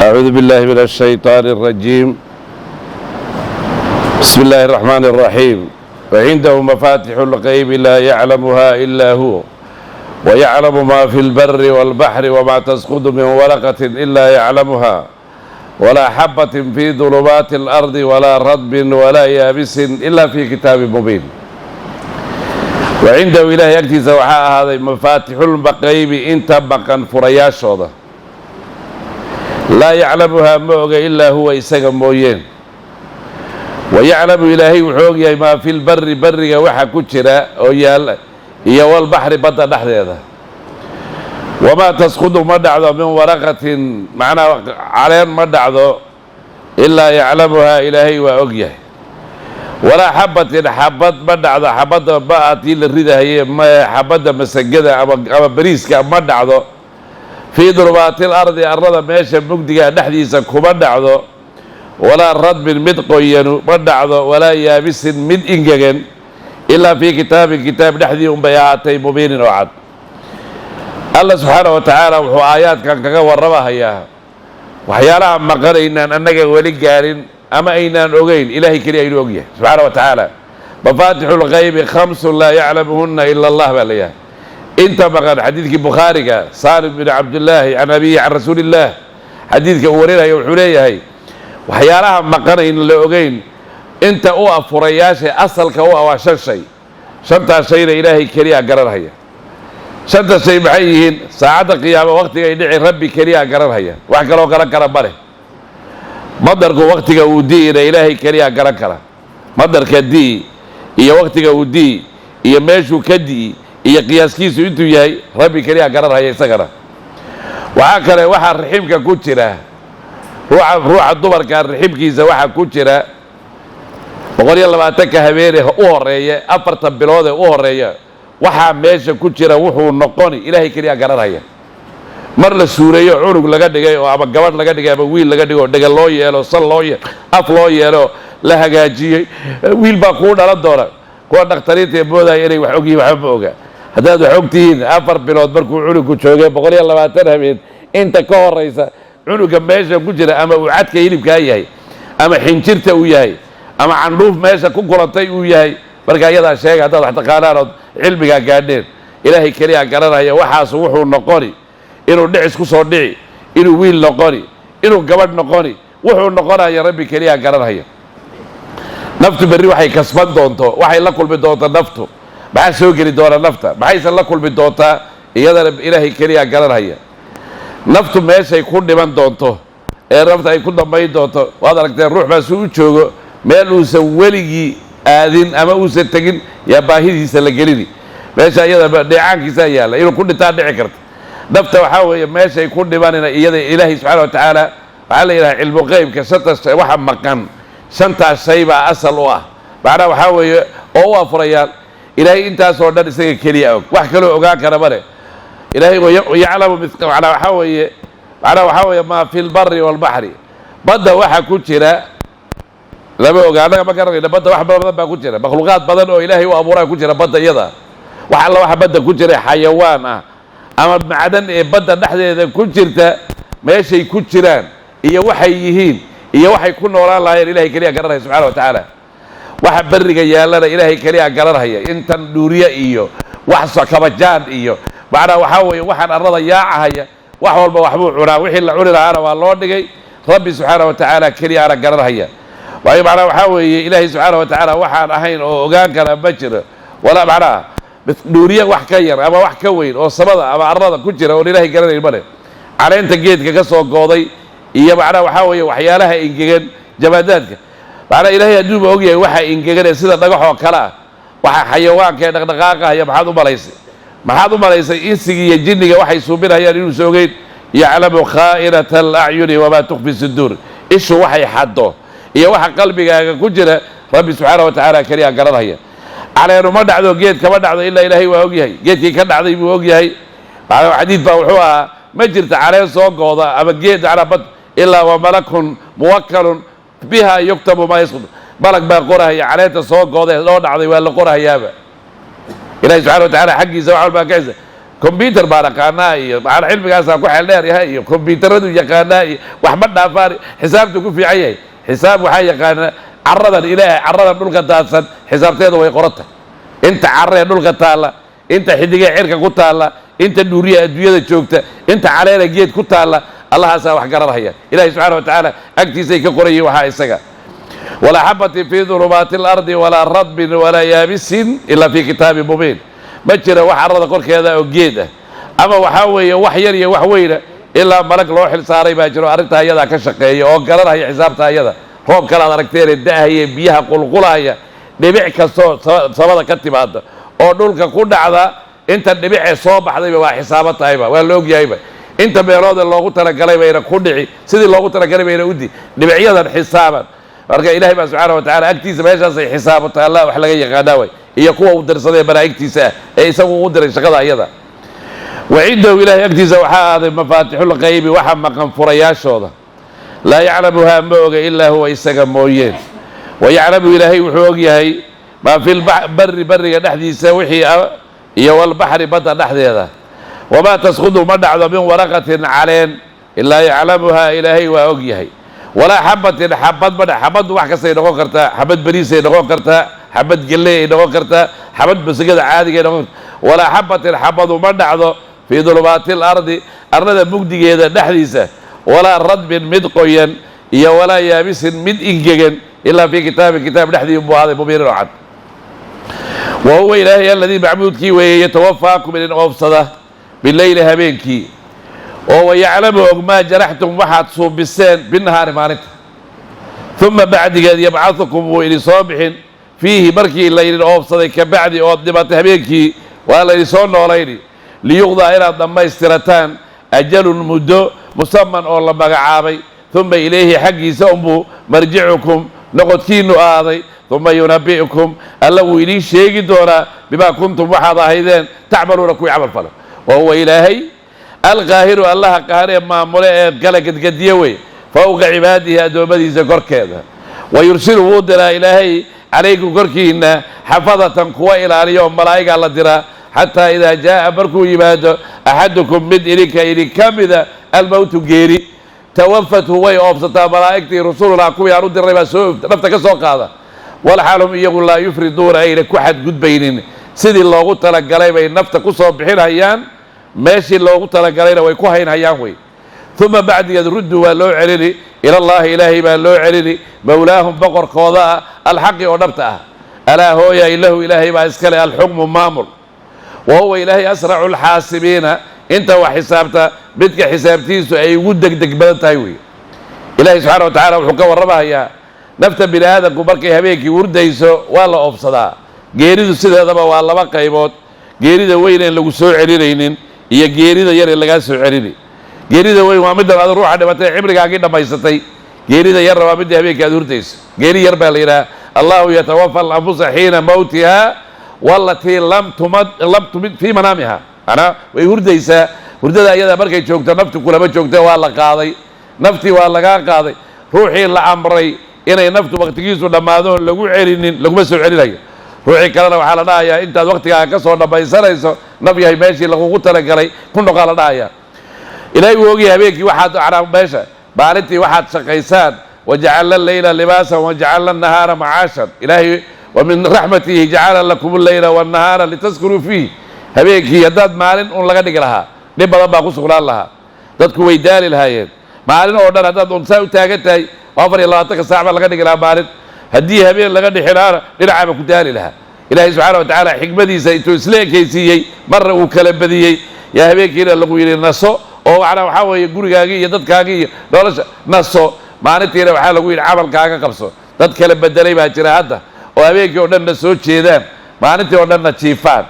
أعوذ بالله من الشيطان الرجيم. بسم الله الرحمن الرحيم. وعنده مفاتح الغيب لا يعلمها إلا هو ويعلم ما في البر والبحر وما تسقط من ورقة إلا يعلمها ولا حبة في ظلمات الأرض ولا رطب ولا يابس إلا في كتاب مبين. وعنده إله يكتس وحاء هذا مفاتح الغيب انت بقا فرياش هذا لا يعلمها موغا إلا هو إساق مويين. ويعلم إلهي وحوغي ما في البر برغا وحا كجرا والبحر بدا نحن هذا وما تسقط مدعو من ورقة معنى علين مدعو إلا يعلمها إلهي وأوغيه ولا حبة مدعو حبة بأتي للرده هي حبة مسجدة أما بريسكا مدعو في ظلمات الأرض ماشا مقدقا نحديسا كمدعو ولا رطب مد قوين مدعو ولا يابس مد إنجاجن إلا في كتاب نحدي بياتي مبين وعد. الله سبحانه وتعالى وحو آيات كان كغا وربها إياها وحيالها مقرئنا أنك ولي قارن أما أينان أغين إلهي كريا يلوغيه سبحانه وتعالى. مفاتح الغيب 5 لا يعلمهن إلا الله بالله. انت مقر حديثك بخاري سالم بن عبد الله عن أبيه عن رسول الله حديثك أورينا يوحوليه هاي وحيالها مقرئنا لأغين انت فرياشي أصلك وشن شيء شنتا شيء إلهي كريا قرر هيا شنتا شيء محيهين ساعة قيامة وقتك يدعي ربي كريا قرر هيا وحكرا قرر بره مدرك وقتك ودي إلى إلهي كريا قرر مدرك دي إيا وقتك ودي إيا ماشو كدي إيا قياس كيسو انتو ياي ربي كريا قرر هيا سكرا وحكرا وحا رحيمك كوتشرا روح الدبر كان رحيمك إذا وحا كوتشرا boqol iyo labaatanka habeenee u horeeya afartan bilood ee u horeeya waxaa meesha ku jira wuxuu noqoni ilaahay kaliya garanaya. mar la suureeyo cunug laga dhigay oo ama gabadh laga dhigay ama wiil laga dhigo dhagal loo yeelo sal loo yeelo af loo yeelo la hagaajiyay wiil baa ku dhalan doona kuwa dhaqtariinta boodaya inay wax ogyihiin waxba oga haddaad wax ogtihiin afar bilood markuu cunugku joogay boqol iyo labaatan habeen inta ka horeysa cunuga meesha ku jira ama uu cadka hilibkaa yahay ama xinjirta uu yahay ama candhuuf meesha ku kulantay uu yahay marka iyadaa sheega haddaad wax taqaanaan ood cilmigaa gaadheen ilaahay keliya garanaya waxaas wuxuu noqoni inuu dhicis ku soo dhici inuu wiil noqoni inuu gabadh noqoni wuxuu noqonaya rabbi keliya garanaya. naftu berri waxay kasban doonto waxay la kulmi doontaa naftu maxaa soo geli doona nafta maxaysan la kulmi doontaa iyadana ilaahay keliya garanaya. naftu meeshay ku dhiman doonto ee nafta ay ku dambayn doonto waad aragteen ruux baa suu u joogo meel uusan weligii aadin ama uusan tegin yaa baahidiisa la gelini meesha iyada dheecaankiisaa yaalla inuu ku dhintaa dhici karta. nafta waxaa weeye meeshay ku dhimanina iyada ilaahay subxaana wa tacaala waxaa la yidhaha cilmu qeybka shanta waxa maqan shantaas shay baa asal u ah macnaha waxaa weeye oo u afurayaan ilaahay intaasoo dhan isaga keliya og wax kaloo ogaan kara male ilaahay yaclamu macnaa waxaa weeye maa fi lbari walbaxri badda waxa ku jira lama oga annaga ma garanayna badda wax badan baa ku jira makhluuqaad badan oo ilaahay u abuuraa ku jira badda iyada wax alla waxa badda ku jira xayawaan ah ama macdan ee badda dhexdeeda ku jirta meeshay ku jiraan iyo waxay yihiin iyo waxay ku noolaan lahaayeen ilaahay keliya garanaya subxaana wa tacaala. waxa berriga yaallana ilaahay keliya garanaya intan dhuuriye iyo wax kabajaan iyo macnaa waxaa weeye waxaan arlada yaacahaya wax walba waxbuu cunaa wixii la cuni lahaana waa loo dhigay rabbi subxaana wa tacaala keliyaana garanaya. waayo macnaa waxaa weeye ilaahay subxaana wa tacaala waxaan ahayn oo ogaan kara ma jiro walaa macnaha dhuuriye wax ka yar ama wax ka weyn oo samada ama arlada ku jira oon ilaahay garanayn male caleenta geedka ka soo gooday iyo macnaha waxaa weeye waxyaalaha engegan jamaadaadka macnaa ilaahay hadduuba ogyahay waxa engeganee sida dhagaxoo kale ah waxa xayawaanka ee dhaqdhaqaaqahaya maxaad u malaysay insiga iyo jinniga waxay suubinayaan inuusa ogeyn yaclamu khaa'inata alacyuni wamaa tukfi suduur ishu waxay xaddo iyo waxa qalbigaaga ku jira rabbi subxaana wa tacaala keliya garanaya. caleenu ma dhacdo geed kama dhacdo ilaa ilaahay waa ogyahay geedkii ka dhacday buu ogyahay xadiid baa wuxuu ahaa ma jirta caleen soo gooda ama geed bad ilaa wa malakun muwakkalun biha yuktabu maa yasqud malag baa qorahaya caleenta soo gooda loo dhacday waa la qorahayaaba ilahay subxana wa tacaala xaggiisa wax walbaa ka كمبيوتر بارقانا على علم قاسا كو حل دheer yahay iyo كمبيوترadu yaqaana iyo wax ma dhaafaan xisaabtu ku fiican yahay xisaab waxa yaqaana carradan ilaahay carradan dhulka daadsan xisaabteedu way qorata inta carree dhulka taala inta xidiga cirka ku taala inta dhuuriya adduunyada joogta inta caleena geed ku taala allahaasaa wax garanaya ilaahay subxaanahu wa tacaala agtiisay ka qorayay waxaa isaga walaa xabatin fii dulumaati alardi walaa radbin walaa yaabisin ilaa fii kitaabi mubiin ma jira wax carrada korkeeda oo geed ah ama waxaa weeye wax yar iyo wax weyna ilaa malag loo xil saaray baa jiro arrintaa iyadaa ka shaqeeya oo garanaya xisaabta iyada roob kalaad aragteene da'ahaya biyaha qulqulaya dhibic kastoo samada ka timaada oo dhulka ku dhacda inta dhibicee soo baxdayba waa xisaabo tahayba waa la ogyahayba inta meelooda loogu talagalay bayna ku dhici sidii loogu talagalay bayna udi dhibicyadan xisaaban marka ilaahay baa subxaana wa tacaala agtiisa meeshaasay xisaabo taallaa wax laga yaqaanaa way iyo kuwa uu dirsaday malaa'igtiisa ah ee isagu u diray shaqada iyada wacindahu ilaahay agtiisa waxaa aaday mafaatixulqaybi waxa maqan furayaashooda laa yaclamuhaa ma oga ilaa huwa isaga mooyeen wayaclamu ilaahay wuxuu og yahay maa fi lbari bariga dhexdiisa wixii ah iyo walbaxri badda dhexdeeda wamaa tasqudu ma dhacdo min waraqatin caleen ilaa yaclamuhaa ilaahay waa og yahay walaa xabatin xabad ma dha xabaddu wax kastay noqon kartaa xabad bariisay noqon kartaa xabad gelley ay noqon kartaa xabad basagada caadiga ay noqon kartaa walaa xabatin xabadu ma dhacdo fii dulumaati alardi arlada mugdigeeda dhexdiisa walaa radbin mid qoyan iyo walaa yaabisin mid ingegan ilaa fii kitaabin kitaab dhexdii buu ahaaday mubiinin oo cad wa huwa ilaahay aladii macbuudkii weeye yatawafaakum idin oofsada bileyli habeenkii oo wayaclamu og maa jaraxtum waxaad suubiseen binahaari maalinta uma bacdigeed yabcadukum wuu idin soo bixin fiihi markii laydin oofsaday ka bacdi ood dhimatay habeenkii waa laydin soo noolayni liyuqdaa inaad dhammaystirataan ajalun muddo musaman oo la magacaabay uma ilayhi xaggiisa unbuu marjicukum noqodkiinnu aaday uma yunabi'ukum alla wuu idiin sheegi doonaa bimaa kuntum waxaad ahaydeen tacmaluuna kuwii camal fala wa huwa ilaahay alqaahiru allaha qaahiree maamule ee kala gedgediye wey fowqa cibaadihi addoommadiisa korkeeda wa yursilu wuu diraa ilaahay calaykum korkiinna xafadatan kuwa ilaaliya oo malaa'igaa la diraa xataa idaa jaa'a markuu yimaado axadukum mid idinka mida almowtu geeri tawafathu way oobsataa malaa'igtii rusulunaa kuwii aan u dirnay baa soo nafta ka soo qaada walxaal hum iyagu laa yufriduuna ayna ku xadgudbaynin sidii loogu talagalay bay nafta ku soo bixinhayaan meeshii loogu talagalayna way ku haynhayaan wey uma bacdigeed ruddu waa loo celini ilallaahi ilaahay baa loo celini mowlaahum boqorkooda ah alxaqi oo dhabta ah alaa hooya ilahu ilaahay baa iskale alxukmu maamul wa huwa ilaahay asracu alxaasibiina inta wax xisaabta midka xisaabtiisu ay ugu degdeg badan tahay wey ilaahay subxaana wa tacala wuxuu ka warramahayaa nafta bini aadamku markay habeenkii hurdayso waa la oobsadaa geeridu sideedaba waa laba qaybood geerida weyn een lagu soo celinaynin iyo geerida yar ee lagaa soo celini geerida weyn waa middan aad ruuxa dhimatay cimrigaagii dhammaysatay geerida yarna waa midda habeenkii aad hurdayso geeri yar baa la yidhaha allahu yatawafa alanfusa xiina mawtiha walatii lam tumid fii manaamiha manaa way hurdaysaa hurdada ayadaa markay joogto naftu kulama joogta waa la qaaday naftii waa lagaa qaaday ruuxii la amray inay naftu waktigiisu dhammaadon lagu celinin laguma soo celinayo ruuxii kalena waxaa la dhahayaa intaad waktigaaga ka soo dhammaysanayso naf yahay meeshii lagugu talagalay ku noqaa la dhahayaa ilaahay wuu ogyahay habeenkii waxaad meesha maalintii waxaad shaqaysaan wajacalna alleyla libaasan wajacalna annahaara macaashan ilaahay wa min raxmatihi jacala lakum alleyla wannahaara litaskunuu fiih habeenkii haddaad maalin un laga dhigi lahaa dhib badan baa ku sugnaan lahaa dadku way daali lahaayeen maalin oo dhan haddaad unsaa u taagan tahay 24 saac baa laga dhigi lahaa maalin haddii habeen laga dhixinaana dhinacaaba ku daali lahaa ilaahay subxaana wa tacaala xikmadiisa intuu isla ekaysiiyey marna uu kala badiyey yaa habeenkiina lagu yidhi naso oo macnaa waxaa weeye gurigaagii iyo dadkaagii iyo nolosha naso maalintiina waxaa lagu yidhi camalkaaga qabso dad kala bedelay baa jira hadda oo habeenkii oo dhanna soo jeedaan maalintii oo dhanna jiifaan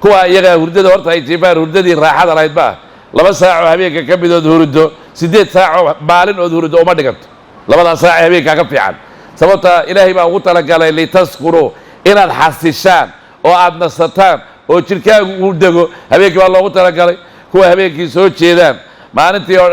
kuwa iyagaa hurdada horta ay jiifaan hurdadii raaxada lahayd ma ah 2 saacoo habeenka ka midood hurdo 8 saacoo maalin ood hurdo uma dhiganto 2 saac habeenkaa ka fiican sababta ilaahay baa ugu talagalay litaskunuu inaad xasishaan oo aad nasataan oo jirkaagu uu dego habeenkii baa loogu talagalay kuwa habeenkii soo jeedaan maalintii oo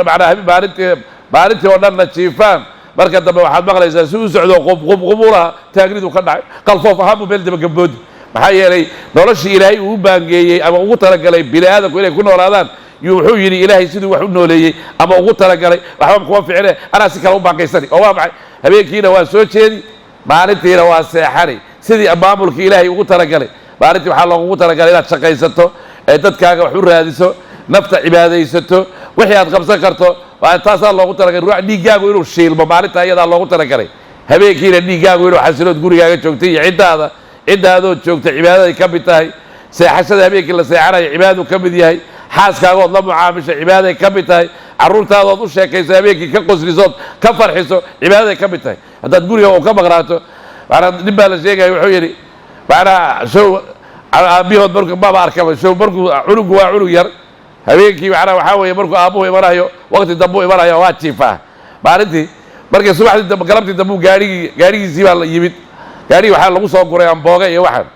oo dhanna jiifaan marka dambe waxaad maqlaysaa si u socdo qubqubqubulaha taagnidu ka dhacay qalfoof ahaanbu meel daba gamboodi maxaa yeelay noloshii ilaahay uu baangeeyey ama ugu talagalay bini aadamku inay ku noolaadaan wuxuu yidhi ilaahay siduu wax u nooleeyey ama ugu talagalay waxba kuma ficine anaa si kale u baankaysani oo waa maxay habeenkiina waa soo jeedi maalintiina waa seexani sidii maamulkii ilaahay ugu talagalay maalintii waxaa loogu talagalay inaad shaqaysato ee dadkaaga wax u raadiso nafta cibaadaysato wixii aad qabsan karto taasaa loogu talagalay ruux dhiiggaagu inuu shiilmo maalinta iyadaa loogu talagalay habeenkiina dhiiggaagu inuu xasilood gurigaaga joogtay iyo ciddaadood joogta cibaadaday ka mid tahay seexashada habeenkii la seexanayo cibaadadu ka mid yahay xaaskaagood la mucaamisho cibaadaday ka mid tahay carruurtaadood u sheekayso habeenkii ka qoslisood ka farxiso cibaadaday ka mid tahay haddaad guriga uu ka maqnaato maanaa nin baa la sheegaya wuxuu yidhi macnaha show aabbihood markuu maba arkaba show markuu cunugu waa cunug yar habeenkii macnaha waxaa weeye markuu aabbuhu imanayo waqti dambuu imanayo waa jiifaa maalintii markii subaxdii galabtii dambuu gaadhigiisii baa la yimid gaadhigii waxaa lagu soo guray ambooga iyo waxaan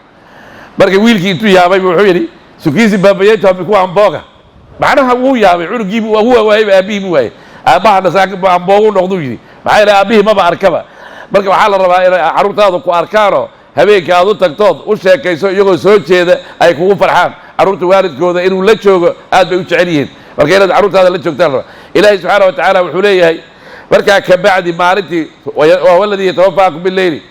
marka wiilkii intuu yaabay wuxuu yidhi sukiisi baabayeeto amikuwa ambooga macnaha wuu yaabay cunugiibu wuu waayey aabbihii mu waayey aabbahana amboogu noqduu yidhi maxaa yeelay aabbihii maba arkaba marka waxaa la rabaa inay carruurtaadu ku arkaanoo habeenkii aad u tagtood u sheekayso iyagoo soo jeeda ay kugu farxaan carruurta waalidkooda inuu la joogo aad bay u jecel yihiin marka inaad carruurtaada la joogtaan rabaa ilaahay subxaana wa tacaala wuxuu leeyahay markaa kabacdi maalintii wahuwa aladii yatawafaakum bileyli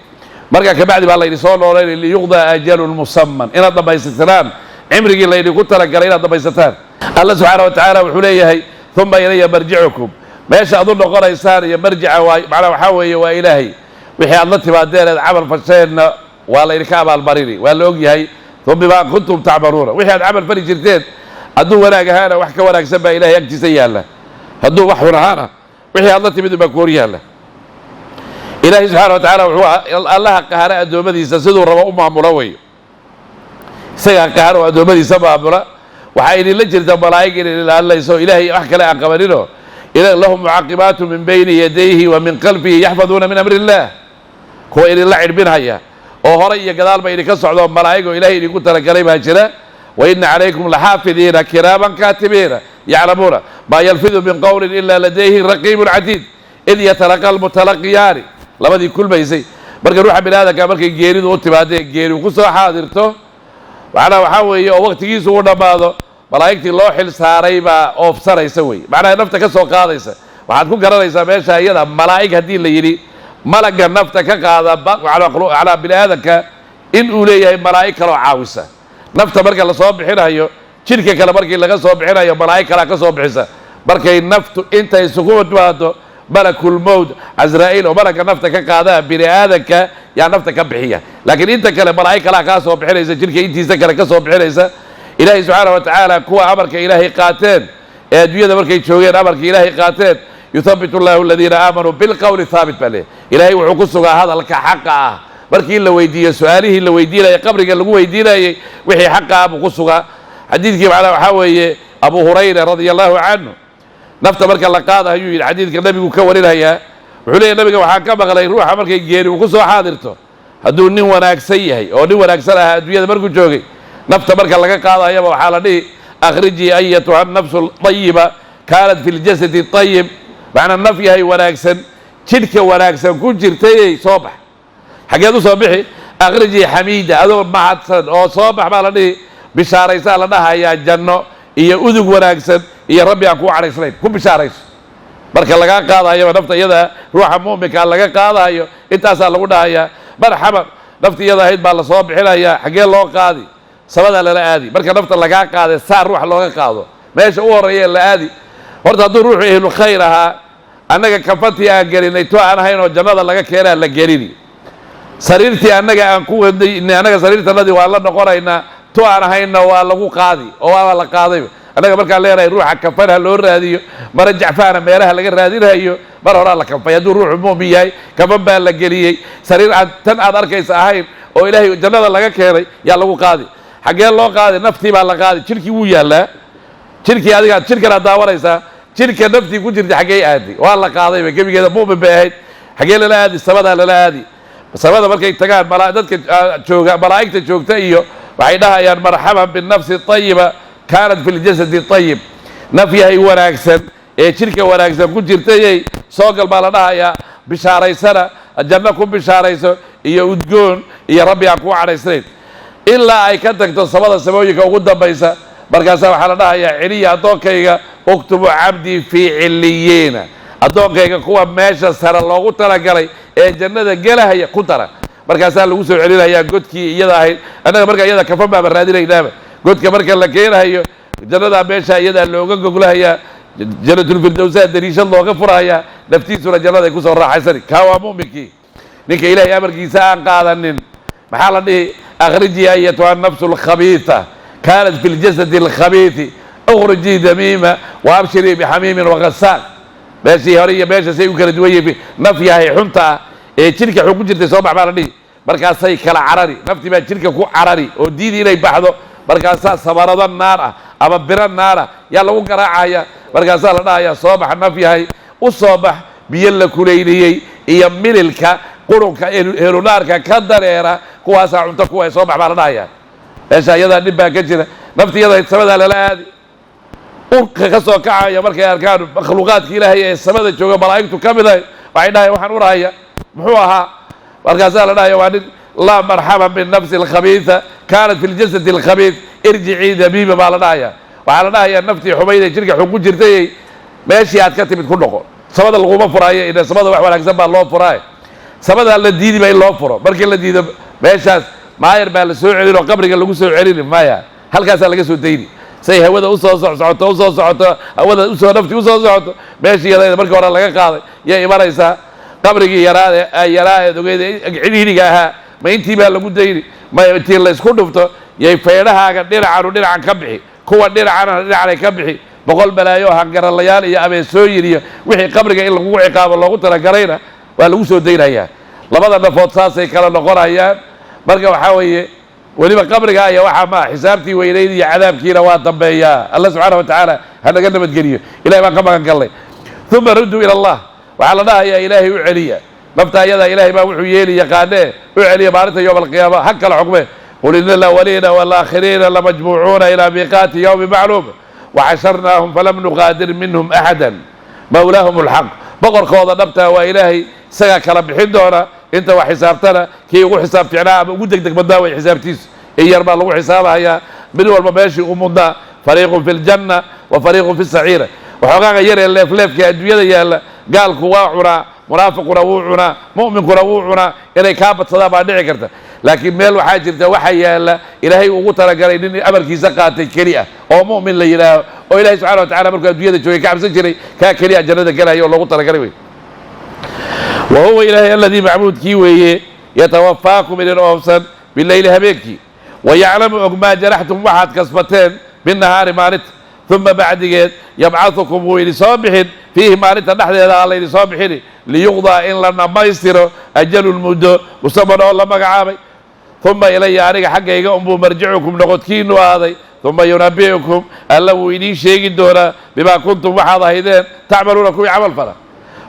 markaa kabacdi baa laydin soo noolaynay liyuqdaa ajalun musamman inaad dhammaysatiraan cimrigii laydinku talagalay inaad dhammaysataan alla subxaana wa tacaala wuxuu leeyahay uma ilaya marjicukum meesha aad u noqonaysaan iyo marjica macnaa waxaa weeye waa ilaahay wixii aad la timaadeen eed camal fasheenna waa laydinka abaalmarini waa la og yahay uma bimaa kuntum tacmaluuna wixii aad camal fali jirteen hadduu wanaag ahaana wax ka wanaagsan baa ilahay agtiisa yaalla hadduu wax xun ahaana wixii aad la timid baa koor yaalla ilaahay subxaana wa tacaala wuxuu allaha qahara addoommadiisa siduu rabo u maamulo weeyo isagaa qahar oo addoommadiisa maamula waxaa idinla jirta malaa'ig inay ilaalinayso ilaahay wax kale aan qabaninoo lahum mucaqibaatu min bayni yadayhi wa min qalbihi yaxfaduuna min amri illaah kuwa idinla cidhbinhaya oo horay iyo gadaalba idinka socdo malaa'ig oo ilahay idinku talagalay baa jira wa ina calaykum laxaafidiina kiraaman kaatibiina yaclamuuna maa yalfidu min qowlin ila ladayhi raqiibun catiid id yatalaqa almutalaqiyaani labadii kulmaysay marka ruuxa bini aadamka markay geeridu u timaadee geeri ku soo xaadirto macnaha waxaa weeye oo waqtigiisu u dhammaado malaa'igtii loo xil saaray baa oofsanaysa wey macnaha nafta ka soo qaadaysa waxaad ku garanaysaa meesha iyada malaa'ig haddii la yidhi malagga nafta ka qaada calaa bini aadamka in uu leeyahay malaa'ig kaloo caawisa nafta marka la soo bixinayo jidhka kale markii laga soo bixinayo malaa'ig kalaa ka soo bixisa markay naftu intay isugu timaado malakulmowt casraa'iil oo malagga nafta ka qaadaa bini aadamka yaa nafta ka bixiya laakiin inta kale malaa'ig kalaa kaa soo bixinaysa jidhka intiisa kale ka soo bixinaysa ilaahay subxaana wa tacaala kuwa amarka ilaahay qaateen ee adduunyada markay joogeen amarka ilaahay qaateen yuthabitu allahu aladiina aamanuu bilqowli haabit baa leeyahy ilaahay wuxuu ku sugaa hadalka xaqa ah markii la weydiiyo su-aalihii la weydiinayay qabriga lagu weydiinayey wixii xaqa ah buu ku sugaa xadiidkii macnaha waxaa weeye abu hurayra radia allahu canhu nafta marka la qaadayo ayuu yidhi xadiidka nabigu ka warinayaa wuxuu leeyahy nabiga waxaan ka maqlay ruuxa markay geeri uu ku soo xaadirto hadduu nin wanaagsan yahay oo nin wanaagsan ahaa adduunyada markuu joogay nafta marka laga qaadayaba waxaa la dhihi akhrijii ayatuha anafsu ayiba kaanat fi ljasadi ayib macnaa naf yahay wanaagsan jidhka wanaagsan ku jirtayey soo bax xaggeed u soo bixi akhrijii xamiida adoo mahadsan oo soo bax baa la dhihi bishaaraysaa la dhahayaa janno iyo udug wanaagsan iyo rabbi aan kuu cadhaysnayn ku bishaarayso marka lagaa qaadayaba nafta iyada ruuxa mu'minkaa laga qaadayo intaasaa lagu dhahayaa marxaban nafti iyada ahayd baa la soo bixinayaa xaggee loo qaadi samadaa lala aadi marka nafta lagaa qaaday saa ruux looga qaado meesha u horreeya la aadi horta hadduu ruuxu ehlu khayr ahaa annaga kafantii aan gelinay to aan ahayn oo jannada laga keenaa la gelini sariirtii annaga aan ku wadnay annaga sariirtanadii waan la noqonaynaa to aan ahaynna waa lagu qaadi oo waa la qaadayba annaga markaan leenahay ruuxa kafan ha loo raadiyo mara jacfaana meelaha laga raadinayo mar horaa la kanfay hadduu ruuxu muumin yahay kafan baa la geliyey sariir aan tan aad arkaysa ahayn oo ilaahay jannada laga keenay yaa lagu qaadi xaggee loo qaaday naftii baa la qaaday jidhkii wuu yaallaa jidhkii adiga jidhkanaad daawanaysaa jidhka naftii ku jirta xaggee aadi waa la qaadayba gebigeeda mu'min bay ahayd xaggee lala aadi samadaa lala aadi samada markay tagaan dadka jooga malaa'igta joogta iyo waxay dhahayaan marxaban binafsi ayiba kaanat fi ljasadi ayib naf yahay wanaagsan ee jidhka wanaagsan ku jirtayey soogal baa la dhahayaa bishaaraysana janno ku bishaarayso iyo udgoon iyo rabbi aan kuu cadhaysnayn ilaa ay ka tagto samada samooyinka ugu dambaysa markaasaa waxaa la dhahayaa celiya addoonkayga uktubu cabdii fii ciliyiina addoonkayga kuwa meesha sare loogu talagalay ee jannada gelahaya ku dara markaasaa lagu soo celinayaa godkii iyada ahayd annaga markaa iyada kafan baaba raadinaynaaba godka marka la keenahayo jannadaa meesha iyadaa looga goglahayaa jannatulfirdowsaa dariishad looga furahayaa naftiisuna jannada ay ku soo raaxaysani kaa waa mu'minkii ninka ilaahay amarkiisa aan qaadanin maxaa la dhihi akhrijii ayatuha annafsu alkhabiita kaanat fi ljasadi alkhabiiti ukhrijii damiima wa abshirii bixamiimin wagasaaq meeshii hore iyo meesha say u kala duwan yihiin naf yahay xunta ah ee jirka xun ku jirtay soo bax baa la dhihi markaasay kala carari naftii baa jirka ku carari oo diidi inay baxdo markaasaa sabarado naar ah ama biro naar ah yaa lagu garaacaya markaasaa la dhahayaa soo bax naf yahay u soo bax biyo la kulayliyey iyo mililka qurunka helunaarka ka dareera kuwaasaa cunto kuwa soo bax baa la dhahayaa meesha iyadaa dhib baa ka jira nafti iyada samadaa lala aadi urka ka soo kacaya markay arkaan makhluuqaadka ilaahay ee samada jooga malaa'igtu ka mid ahay waxay dhahayan waxaan urahaya muxuu ahaa markaasaa la dhahaya waa nin laa marxaban binnafsi alkhabiisa kaanat fi ljasadi alkhabiis irjicii damiima baa la dhahaya waxaa la dhahayaa naftii xumayd ee jirka xun ku jirtay meeshii aad ka timid ku noqo samada laguma furaayo ina samada wax wanaagsan baa loo furaayo samadaa la diidiba in loo furo markii la diido meeshaas maayar baa la soo celin oo qabriga lagu soo celini maya halkaasaa laga soo dayni say hawada usoo socoto hawada usoo nafti usoo socoto meeshii yadayda markii hore laga qaaday yay imanaysaa qabrigii yaraaeed ogeyd cidhiidhiga ahaa ma intii baa lagu dayni ma intii laysku dhufto yay feedhahaaga dhinacanu dhinacan ka bixi kuwa dhinacana dhinacanay ka bixi boqol balaayo hangaralayaal iyo abeesooyin iyo wixii qabriga in lagugu ciqaabo loogu talagalayna waa lagu soo daynayaa labada nafood saasay kala noqonayaan marka waxaa weeye weliba qabriga aya waxaa maa xisaabtii weynayd iyo cadaabkiina waa dambeeyaa alla subxaana wa tacaala ha naga nabadgeliyo ilahay baan ka magan gallay uma rudduu ila allah waxaa la dhahayaa ilaahay u celiya nafta ayadaa ilaahay baa wuxuu yeeli yaqaanee u celiya maalinta yowma alqiyaama ha kala xukme qul ina alawaliina waalaakhiriina lamajmuucuuna ilaa miiqaati yowmi macluum waxasharnaahum falam nuqaadir minhum axada mawlaahum alxaq boqorkooda dhabtaa waa ilaahay isagaa kala bixin doona inta wax xisaabtana kii ugu xisaab ficnaa ama ugu degdeg badnaa way xisaabtiisu in yar baa lagu xisaabahayaa mid walba meeshii u mudnaa fariiqun fi ljanna wa fariiqun fi saciira waxoogaaga yaree leefleefka adduunyada yaalla gaalku waa cunaa munaafiquna wuu cunaa mu'minkuna wuu cunaa inay kaa badsadaan baa dhici karta laakiin meel waxaa jirta waxa yaalla ilaahay ugu talagalay nin amarkiisa qaatay keli ah oo mu'min la yidhaaho oo ilahay subxana wa tacala markuu adduunyada joogay ka cabsan jiray kaa keli ah jannada gelaya oo loogu talagalay wey wahuwa ilaahay aladii macbuudkii weeye yatawafaakum idin oofsan bileyli habeenkii wayaclamu og maa jaraxtum waxaad kasbateen binnahaari maalinta uma bacdigeed yabcadukum wuu idin soo bixin fiihi maalinta dhexdeeda aa laydin soo bixini liyuqdaa in la dhammaystiro ajalun muddo musaman oo la magacaabay uma ilaya aniga xaggayga unbuu marjicukum noqodkiinu aaday uma yunabicukum alla wuu idiin sheegi doonaa bimaa kuntum waxaad ahaydeen tacmaluuna kuwii camal fala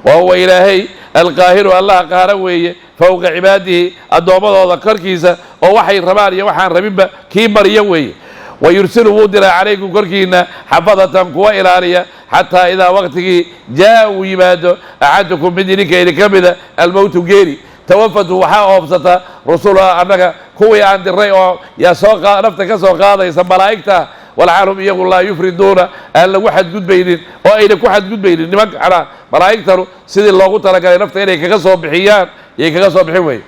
wahuwa ilaahay alqaahiru allaha qaara weeye fowqa cibaadihi addoommadooda korkiisa oo waxay rabaan iyo waxaan rabinba kii mariya weeye wayursilu wuu diraa calaykum korkiina xafadatan kuwa ilaaliya xataa idaa waqtigii jaa uu yimaado axadukum mid idinka idinka mida almowtu geeri tawafatu waxaa oobsata rusula annaga kuwii aan diray oo yaa nafta ka soo qaadaysa malaa'igta walxaalhum iyagu laa yufriduuna aan lagu xadgudbaynin oo ayna ku xadgudbaynin nimanka xanaa malaa'igtanu sidii loogu talagalay nafta inay kaga soo bixiyaan yay kaga soo bixin weye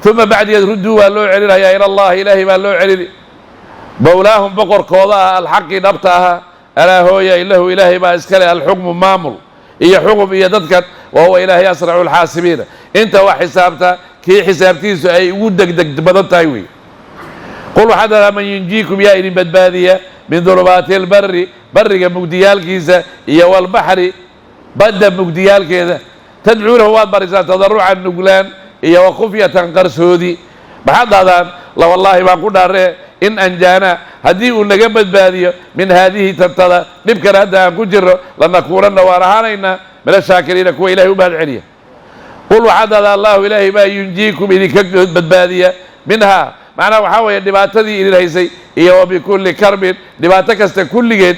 uma bacdigeed rudduu waa loo celinayaa ila allahi ilaahay baa loo celini mawlaahum boqorkooda ah alxaqii dhabta ahaa alaa hooya ilahu ilaahay baa iskale alxukmu maamul iyo xukm iyo dadkan wahuwa ilaahay asracu lxaasibiina inta wax xisaabta kii xisaabtiisu ay ugu degdeg badan tahay wey qul waxaa daraa man yunjiikum yaa idin badbaadiya min dulubaati albari bariga mugdiyaalkiisa iyo walbaxri badda mugdiyaalkeeda tadcuunahu waad barisaa tadarucan nuglaan iyo wakufyatan qarsoodi maxaad dhahdaan lawallaahi baan ku dhaaree in anjaana haddii uu naga badbaadiyo min haadihi tantada dhibkan hadda aan ku jirno lanakuunanna waan ahaanaynaa min ashaakiriina kuwa ilahay u mahad celiya qul waxaad dhahdaa allahu ilaahay baa yunjiikum idinka badbaadiya minhaa macnaha waxaa weeye dhibaatadii idin haysay iyo wa bikulli karbin dhibaato kasta kulligeed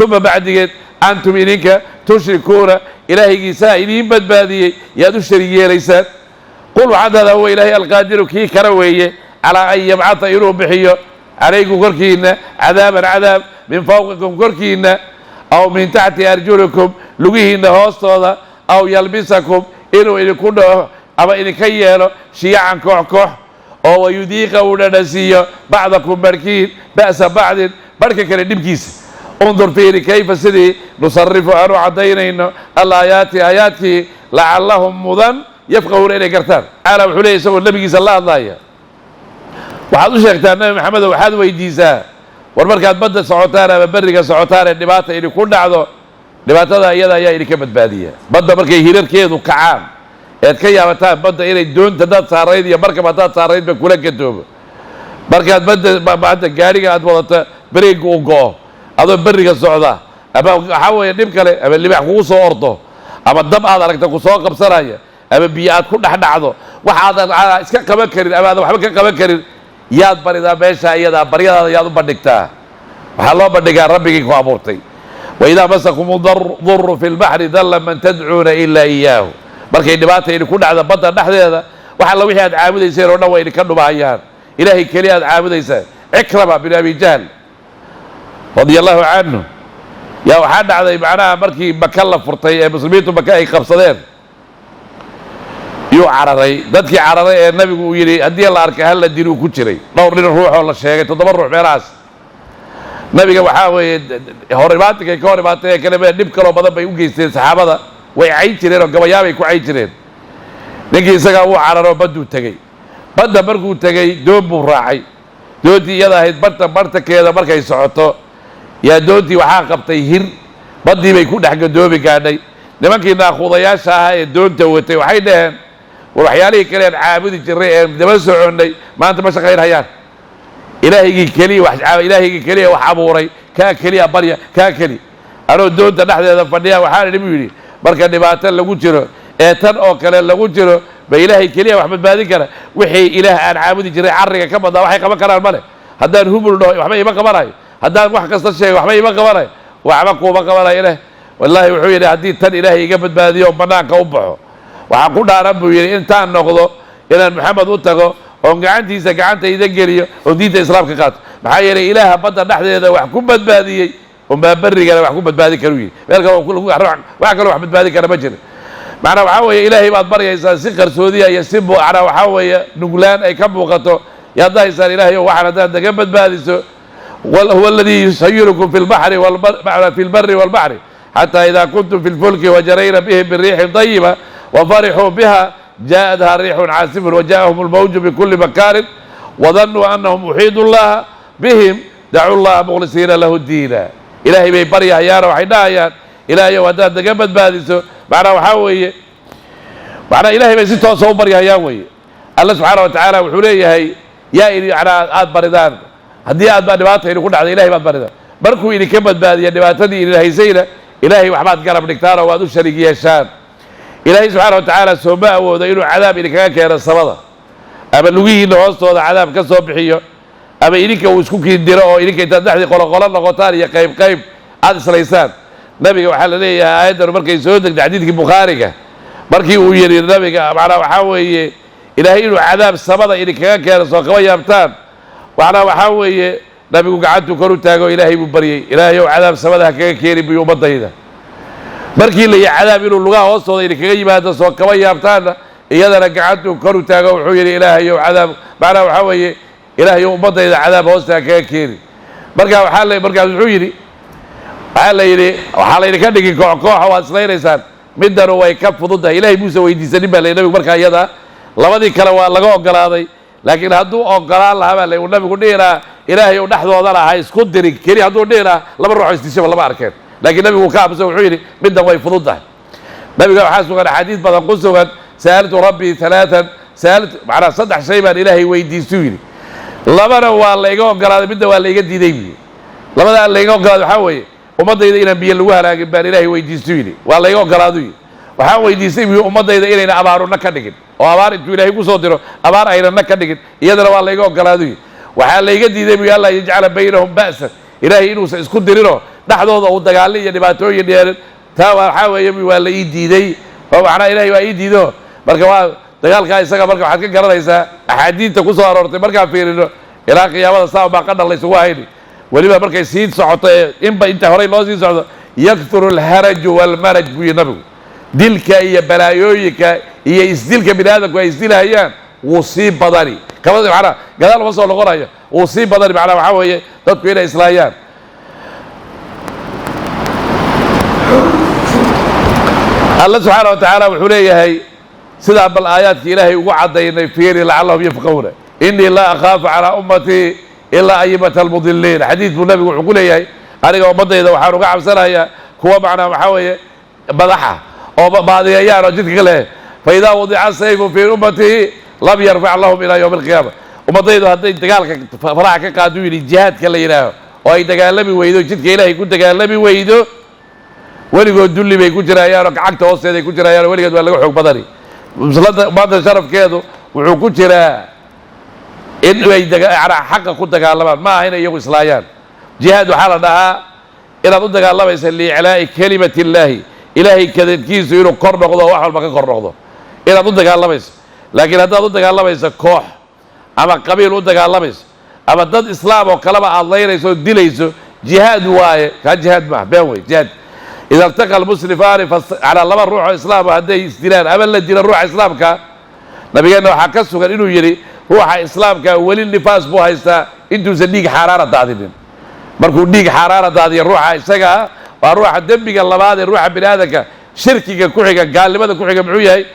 uma bacdigeed antum idinka tushrikuuna ilaahaygiisaa idiin badbaadiyey yaad u sharig yeelaysaan qul waxaad dhahdaa huwa ilaahay alqaadiru kii kara weeye على أن يبعث إنه بحيو عليكم كركينا عذابا عذاب من فوقكم كركينا أو من تحت أرجلكم لقيهن هوستودا أو يلبسكم إنه يكون أما إن كيانو شيعا كوح أو يذيق ونسيو بعضكم بركين بأس بعض بركة كان نبكيس انظر فيني كيف سدي نصرف عنه عدينا الآيات آياتي لعلهم مضن يفقهون إلى كرتان على حليه سوى النبي صلى الله عليه وسلم وحضو شيختا النبي محمد وحاد ويديسا والمركات بدأ سعوتانا ببرقة سعوتانا النباتة إلي كل عضو نباتة إيادا إيا إلي كبت بادية بدأ مركي هيرر كيدو كعام كي عمتان بدأ إلي دون تداد ساريد يا مركب تداد ساريد بكولا كتوب مركات بدأ بعد قاريقة أدوضت بريق وقو هذا برقة سعودا أما حاول نبكالي أما اللي بيحقوه صورته أما الدم هذا لك تكو سوق بسرايا أما بيئات كل حد عضو وحاذا اسكا كمان كرين أما هذا وحبا كمان كرين ياد بريدا بيشا يادا بريدا ياد بردكتا وحالله بردكا ربك كوابورتي وإذا مسكم ضر في البحر ذل من تدعون إلا إياه markay dhibaato ay ku dhacdo badda dhaxdeeda waxa la wixii aad caabudaysay oo dhan way ka dhubaayaan ilaahay kaliya aad caabudaysaa ikrama bin abi jahl radiyallahu anhu yaa waxa dhacday macnaha markii Makka la furtay ee muslimiintu Makka ay qabsadeen yuu cararay dadkii cararay ee nabigu uu yiri hadii la arkay hal la diru ku jiray dhowr nin ruux oo la sheegay 7 ruux meelaas nabiga waxa weeye horibaadkay ka horibaatay kale dib kale badan bay u geysteen saxaabada way cayn jireen oo gabayaabay ku cayn jireen ninkii isaga uu cararo baddu tagay badda markuu tagay doon buu raacay doontii iyada ahayd bartakeeda markay socoto yaa doontii waxaa qabtay hir baddii bay ku dhex gadoobi gaadhay nimankii naaquudayaasha ahaa ee doonta watay waxay dhaheen war waxyaalihii kale aan caabudi jirray ee daba soconnay maanta ma shaqaynayaan ilaahigii keliya wax abuuray kaa keliya barya kaa keli anoo doonta dhexdeeda fadhiya waxaan idhi buu yidhi marka dhibaato lagu jiro ee tan oo kale lagu jiro ba ilaahay kaliya wax badbaadin kara wixii ilaah aan caabudi jiray carriga ka badaa waxay qaban karaan male haddaan hubul dhaho waxba ima qabanayo haddaan wax kasta sheego waxba ima qabanayo waxba kuuma qabanayo ilaah wallaahi wuxuu yidhi haddii tan ilaahay iga badbaadiyo bannaanka u baxo waxaan ku dhaaran buu yidhi intaan noqdo inaan maxamed u tago oon gacantiisa gacantayda geliyo oon diinta islaamka qaato maxaa yeelay ilaaha badda dhexdeeda wax ku badbaadiyey وما برينا وحكم بدبادي كروي مالك wax kale wax badbaadi kara ma jiro macna waxa weeye ilaahay baad baryaysaa si qarsoodiya iyo si buucana waxa weeye nuglaan ay ka muuqato yaa daysan ilaahay waxana daga badbaadiso wal huwa alladhi yusayyirukum fil bahri wal fil barri wal bahri hatta idha kuntum fil fulki wa jarayna bihim bir rih tayyiba wa farihu biha ja'atha rihun 'asif wa ja'ahum al mawj bi kulli makan wa dhannu annahum uhidu Allah bihim da'u Allah mukhlisina lahu ad-din إلهي بيبريا يارو وحيدايا إلهي وداد دقبت بادسو معنا وحاوية معنا إلهي بيسيطو صو بريا ياوي الله سبحانه وتعالى وحوليه هي يا إلي على آد بردان هدي آد باد نباته إلي كل عدي إلهي باد بردان بركو إلي كبت باديا نباتني إلهي زينة إلهي وحماد قرب نكتارا وادو شريكي الشان إلهي سبحانه وتعالى سوباء ودينو عذاب إلي كان كيرا الصمدة أما اللوغيه إنه وسطو هذا عذاب كسو بحيو أما إليك وسكوكي الدراء إليك تدحدي قلقلان نغطان يا قيب هذا سليسان نبي وحال لي يا آيات مركي سودك دعديدك بخارجة مركي ويري النبي معنا وحاوي إلهي إنه عذاب الصمدة إليك كان سوكوا يابتان معنا وحاوي نبي وقعدت كرو تاقو إلهي مبري إلهي وعذاب الصمدة كيري بيوم الضيدة مركي لي عذاب إنه اللغة وصل إليك يجب هذا سوكوا يابتان إذا قعدت كرو تاقو وحويري إلهي وعذاب معنا وحاوي إلهي يوم بدأ إذا عذاب هوستا كيري مركا وحالي مركا وحويري وحالي كان لك كوحة واسلين إنسان من دارو ويكف ضده إلهي موسى ويدي سنبه لنبي مركا يدا لابدي كلا لغو قراضي لكن هدو قرال لها بلي والنبي قل نيرا إلهي ونحضو وضعنا هاي سكدري كيري هدو نيرا لما نروح استيشاب الله باركين لكن نبي وكاب موسى وحويري من دارو ويفض ضده نبي قال حاسو كان حديث بدن قصو سألت ربي ثلاثا سألت معنا صدح شيبا إلهي ويدي سويري labana waa la iga ogolaaday midda waa la iga diiday labada la iga ogolaaday waxa weeye ummadayda inaan biyo lagu halaagin baan ilaahay weydiistay yiri waa la iga ogolaaday waxaan weydiistay ummadayda inayna abaaruna ka dhigin oo abaar intuu ilaahay ku soo diro abaar ayna ka dhigin iyadana waa la iga ogolaaday waxaa la iga diiday bi Allah yaj'ala baynahum ba'san ilaahay inuu isku diriro dhaxdooda uu dagaal iyo dhibaatooyin dheer taa waxa weeye waa la ii diiday oo waxna ilaahay waa ii diido marka waa dagaalka isaga marka waxaad ka garanaysaa axaadiidta ku soo aroortay markaan fiirino ilaa qiyaamada saa baa qadhar laysugu hayni weliba markay sii socoto inba inta horey loo sii socdo yakthuru alharaju walmaraj buu yihi nabigu dilka iyo balaayooyinka iyo isdilka bini aadamku ay isdilahayaan wuu sii badani kabada macnaa gadaal uma soo noqonayo wuu sii badani macnaa waxaa weeye dadku inay islaayaan الله سبحانه وتعالى وحليه سيدا بالآيات إلهي وعد فيني لعلهم يفقهون إني لا أخاف على أمتي إلا أيمة المضلين حديث النبي وحقوليه أنا أمضي إذا وحارو قاعد سنة هو معنا محاوية بضحة أو بعض أيام جد قاله فإذا وضع السيف في أمتي لم يرفع اللهم إلى يوم القيامة أمضي إذا هدين تقالك فراحك قادوين الجهاد كلا يناه وأي تقال ويدو جد إلهي كنت تقال ويدو weligood dulli bay ku jirayaan oo gacanta hoosteeda ay ku jirayaan weligeed waa laga xoog badani maanta sharafkeedu wuxuu ku jiraa in ay xaqa ku dagaalamaan ma aha inay iyagu islaayaan jihaad waxaa la dhahaa inaad u dagaalamaysa liiclaa'i kelimati illaahi ilaahay kadankiisu inuu kor noqdo oo wax walba ka kor noqdo inaad u dagaalamayso laakiin haddaad u dagaalamayso koox ama qabiil u dagaalamayso ama dad islaam oo kaleba aad laynayso oo dilayso jihaad waaye kaa jihaad maaha been wey jihaad إذا التقى المسلمان على لما روح إسلام هدي استلان أما الذين روح إسلام كا نبينا وحكسوا كان إنه يري روح إسلام كا ولي النفاس بوها يستا إنتو زنيك حرارة دادين مركو نيك حرارة دادين روح إساقا وروح الدنبك الله بعد روح بلادك شركك كوحك قال لماذا كوحك معوية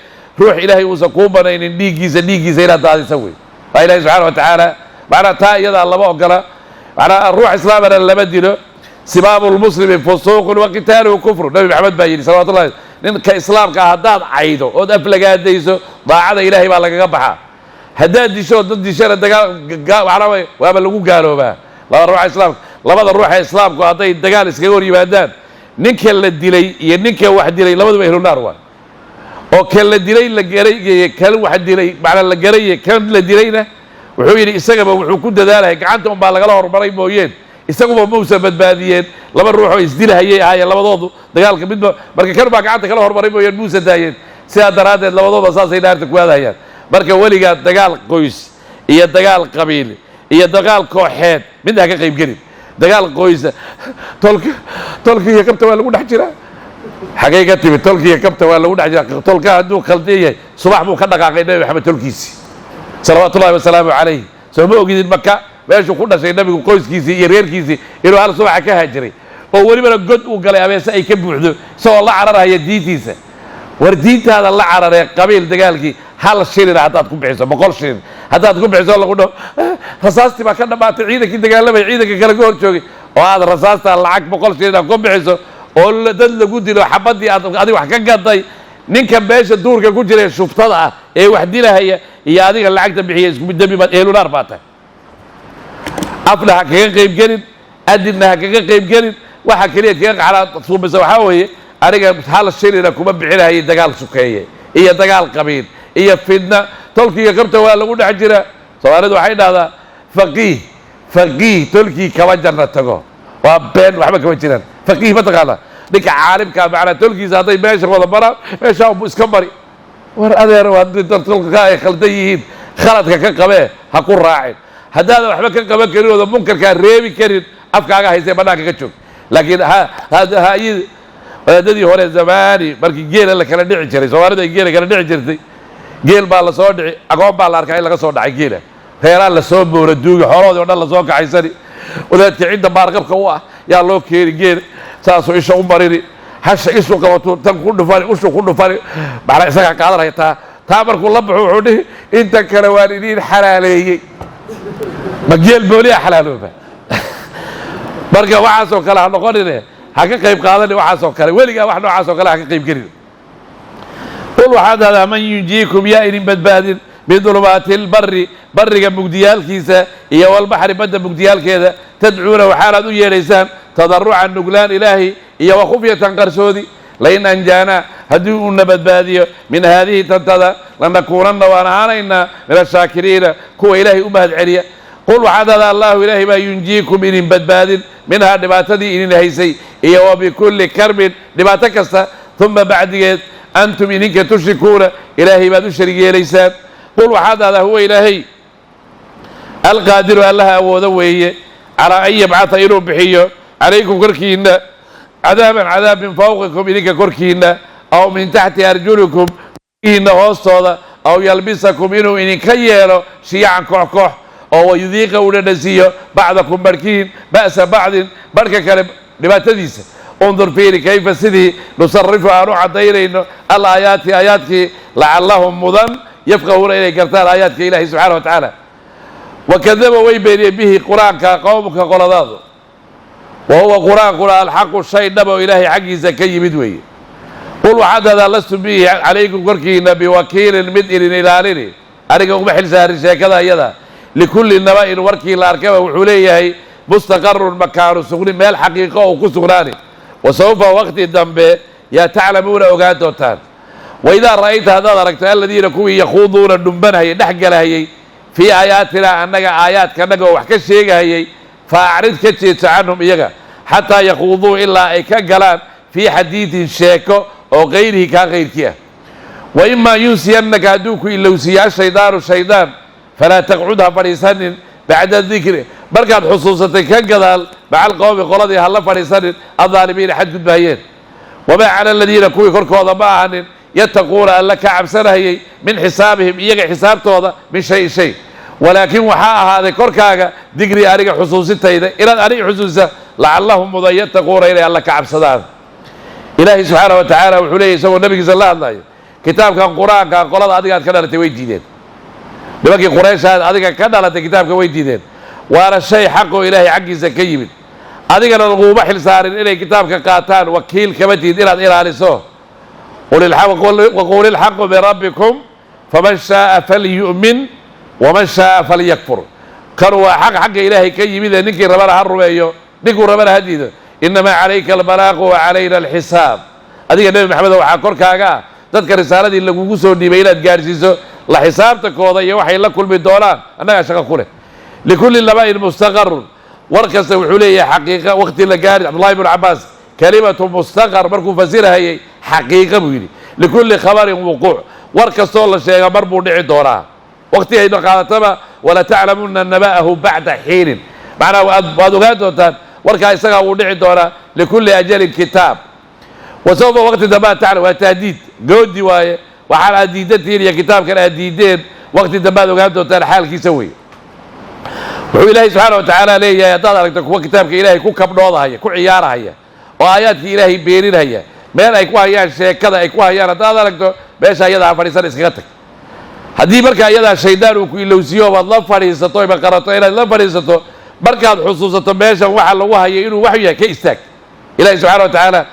روح إلهي وسقوبنا إن نيكي زينا دادين سوي فإلهي سبحانه وتعالى معنا تا يدا الله بوكرا معنا روح إسلام أنا اللي بدينه سباب المسلم فسوق وقتاله وكفر النبي محمد بايني صلوات الله لأن كإسلام كهداد عيده ودفلق هديسو ضاعد إلهي ما لك قبحة هداد دي شو ضد شر الدجال وعربي وقبل لقوا قالوا بقى لا روح إسلام لا بدل روح إسلام كهداد الدجال سكور يبادان نكل الدلي ينك واحد دلي لا بدل يهرون نار وكل الدلي لجري كل واحد دلي معنى الجري كل الدلينا وحوي السجب وحكون ذلك عنتم بالغلا وربري مويين isaguba muusa badbaadiyeen laba ruux oo isdilahayay ahaayeen labadoodu dagaalka midba marka kan baa gacanta kala hormaray mooyeen muusa daayeen sidaa daraadeed labadooda saasay dhaarta ku aadayaan marka weligaa dagaal qoys iyo dagaal qabiil iyo dagaal kooxeed midna ka qayb gelin dagaal qoys tolka iyo kabta waa lagu dhex jiraa xagee ka timid tolka iyo kabta waa lagu dhex jiraa tolka hadduu khaldeeyay subax buu ka dhaqaaqay nabi maxamed tolkiisi salawaatullaahi wasalaamu calayhi soo ma ogidin maka meeshuu ku dhashay nabigu qoyskiisii iyo reerkiisii inuu hal subaxa ka haajiray oo welibana god uu galay abeese ay ka buuxdo isagoo la cararaya diintiisa war diintaada la cararee qabiil dagaalkii hal shilin haddaad ku bixiso 100 shilin haddaad ku bixiso lagu dhaho rasaastii baa ka dhammaatay ciidankii dagaalamay ciidanka kale ka hor joogay oo aad rasaastaa lacag 100 shilin aad ku bixiso oo dad lagu dilo xabadii aad adiga wax ka gaday ninka meesha duurka ku jiray shuftada ah ee wax dilahaya iyo adiga lacagta bixiya isku midbi baad eelunaar baa tahay afna ha kaga qayb gelin adinna ha kaga qayb gelin waxa kaliya kaga qacala suubisa waxaa weeye aniga hal shilina kuma bixinayay dagaal sukeeye iyo dagaal qabiil iyo fidna tolkiga qabta waa lagu dhex jira Soomaalidu waxay dhahdaa faqiih tolkii kaba janna tago waa been waxba kama jiraan faqiih ma taqaana ninka caalimka macna tolkiisa hadday meesha wada maraan meesha uu iska mari war adeer waa tolka ay khaldan yihiin khaladka ka qabee ha ku raacin haddaada waxba ka qaban karin oo munkarka reebi karin afkaaga haysay banaanka ka joog laakiin wadaadadii hore zamaani markii geela la kala dhici jiray Soomaalida ay geela kala dhici jirtay geel baa la soo dhici agoon baa la arkay in laga soo dhacay geela reeraan la soo boora duuga xooloodii oo dhan la soo kacaysani wadaadka cidda baarqabka u ah yaa loo keeni geel saasoo isha u marini hasha isu qabato tan ku dhufani ushu ku dhufani maxaa isaga qaadanaya taa markuu la baxo wuxuu dhihi inta kale waan idiin xalaaleeyey mageel booliya xalaalooba marka waxaasoo kale ha noqonine ha ka qayb qaadani waxaasoo kale weligaa wax noocaasoo kale ha ka qayb gelin qul waxaad hahdaa man yunjiikum yaa idin badbaadin min dulumaati lbari bariga mugdiyaalkiisa iyo walbaxri badda mugdiyaalkeeda tadcuuna waxaanaad u yeedhaysaan tadarucan nuglaan ilaahi iyo wakhufyatan qarsoodi lain anjaanaa haddii uuna badbaadiyo min haadihi tantada lanakuunanna waan ahaanaynaa min ashaakiriina kuwa ilaahay u mahad celiya قل وحد هذا الله إلهي ما ينجيكم إن بدباد منها نباتدي إن هيسي إيه وبكل كرب نباتكسا ثم بعد أنتم إنك تشركون إلهي ما تشركي ليسان قل وحد هذا هو إلهي القادر الله أوذويه على أن يبعث إلو بحيه عليكم كركين عذابا عذاب فوقكم إنك كركين أو من تحت أرجلكم إن هوستوضا أو يلبسكم إنه إنك يلو شيعا كوح أو يذيق ولنسيه بعضكم بركين بأس بعض بركة كلب لما تديس انظر فيه كيف سيدي نصرفها نوع ديرين الآيات آياتك لعلهم مضن يفقهون إليه قرطان آياتك إلهي سبحانه وتعالى وكذب ويبين به قرآن كقومك قرضاض وهو قرآن الحق الشيء نبو إلهي حقي زكي بدوي قل وحد هذا لست به عليكم كركين بوكيل مدئر إلى أريكم بحل سهر كذا يدا لكل النبائل وركي الأركبة وحوليه مستقر مكان سغني مال حقيقة وكسغناني وسوف وقت الدنب يا تعلمون أوقاتوتان وإذا رأيت هذا دركت الذين كوي يخوضون الدنبنا هي نحق لهي في آياتنا أنك آيات كأنك وحكا الشيء هي فأعرض كتشيت عنهم إيجا حتى يخوضوا إلا إيكا قلان في حديث شيكو أو غيره كغير كيه وإما ينسينك أدوك إلا وسيا الشيطان فلا تقعدها فريسان بعد الذكر بركات حصوصتك كقدال مع القوم قولدي هلا فريسان الظالمين حد قد بهيين وما على الذين كوي كركوضا معهن يتقون أن لك عبسنا من حسابهم إيجا حساب توضا من شيء ولكن وحاء هذا كركاغا دقري أريق حصوصتها إذا إلى أريق حصوصة لعلهم مضى يتقون إلي أن لك عبسنا إلهي سبحانه وتعالى وحوليه سوى النبي صلى الله عليه وسلم كتاب كان قرآن كان قولاد أدقات كان لتوي جيدين لبقي قريش هذا أدقات كان لتوي كتاب كوي جيدين وأنا الشيء حقه إلهي حقي زكي من أدقات الغوبة حلسارين إلهي كتاب كقاتان وكيل كمتين إلى لسوه وقول الحق بربكم فمن شاء فليؤمن ومن شاء فليكفر كروا حق إلهي كي من نكي ربنا هالربيو نكو ربنا هديده إنما عليك البلاغ وعلينا الحساب أديك النبي محمد وحاكور كاغا تذكر رسالة اللي قوسو ديبيلات جارسيسو لا حسابتك وضي وحي لك كل بالدولار أنا أشغل كله لكل النبائل مستقر وركز وحوليه حقيقة وقت اللي قال عبد الله بن عباس كلمة مستقر بركو فسيرها هي حقيقة بيلي لكل خبر وقوع وركز الله شيء مربو نعي دورها وقتها إنه قالتما ولا تعلمون النبأه بعد حين معناه وأدوغاتو وركا يسقى ودعي دورا لكل أجل كتاب وسوف وقت دبا تعالى وتهديد قود دواية وحال أديدتين يا كتاب كان أديدين وقت دبا دوغانتو تان حال كي سوي وحو إلهي سبحانه وتعالى ليه يا تادرك تكوى كتابك إلهي كو كبنوضة هيا كو عيارة هيا وآياتك إلهي بيرين هيا مين أيكوها هيا شيء كذا أيكوها هيا تادرك بيش هيا فريسان إسكتك هدي بركا هيا الشيطان وكو إلوسيو والله فريساتو بقراتو إلهي الله فريساتو بركات حصوصة ماشا وحا لو هي إنه وحي كيستاك إلهي سبحانه وتعالى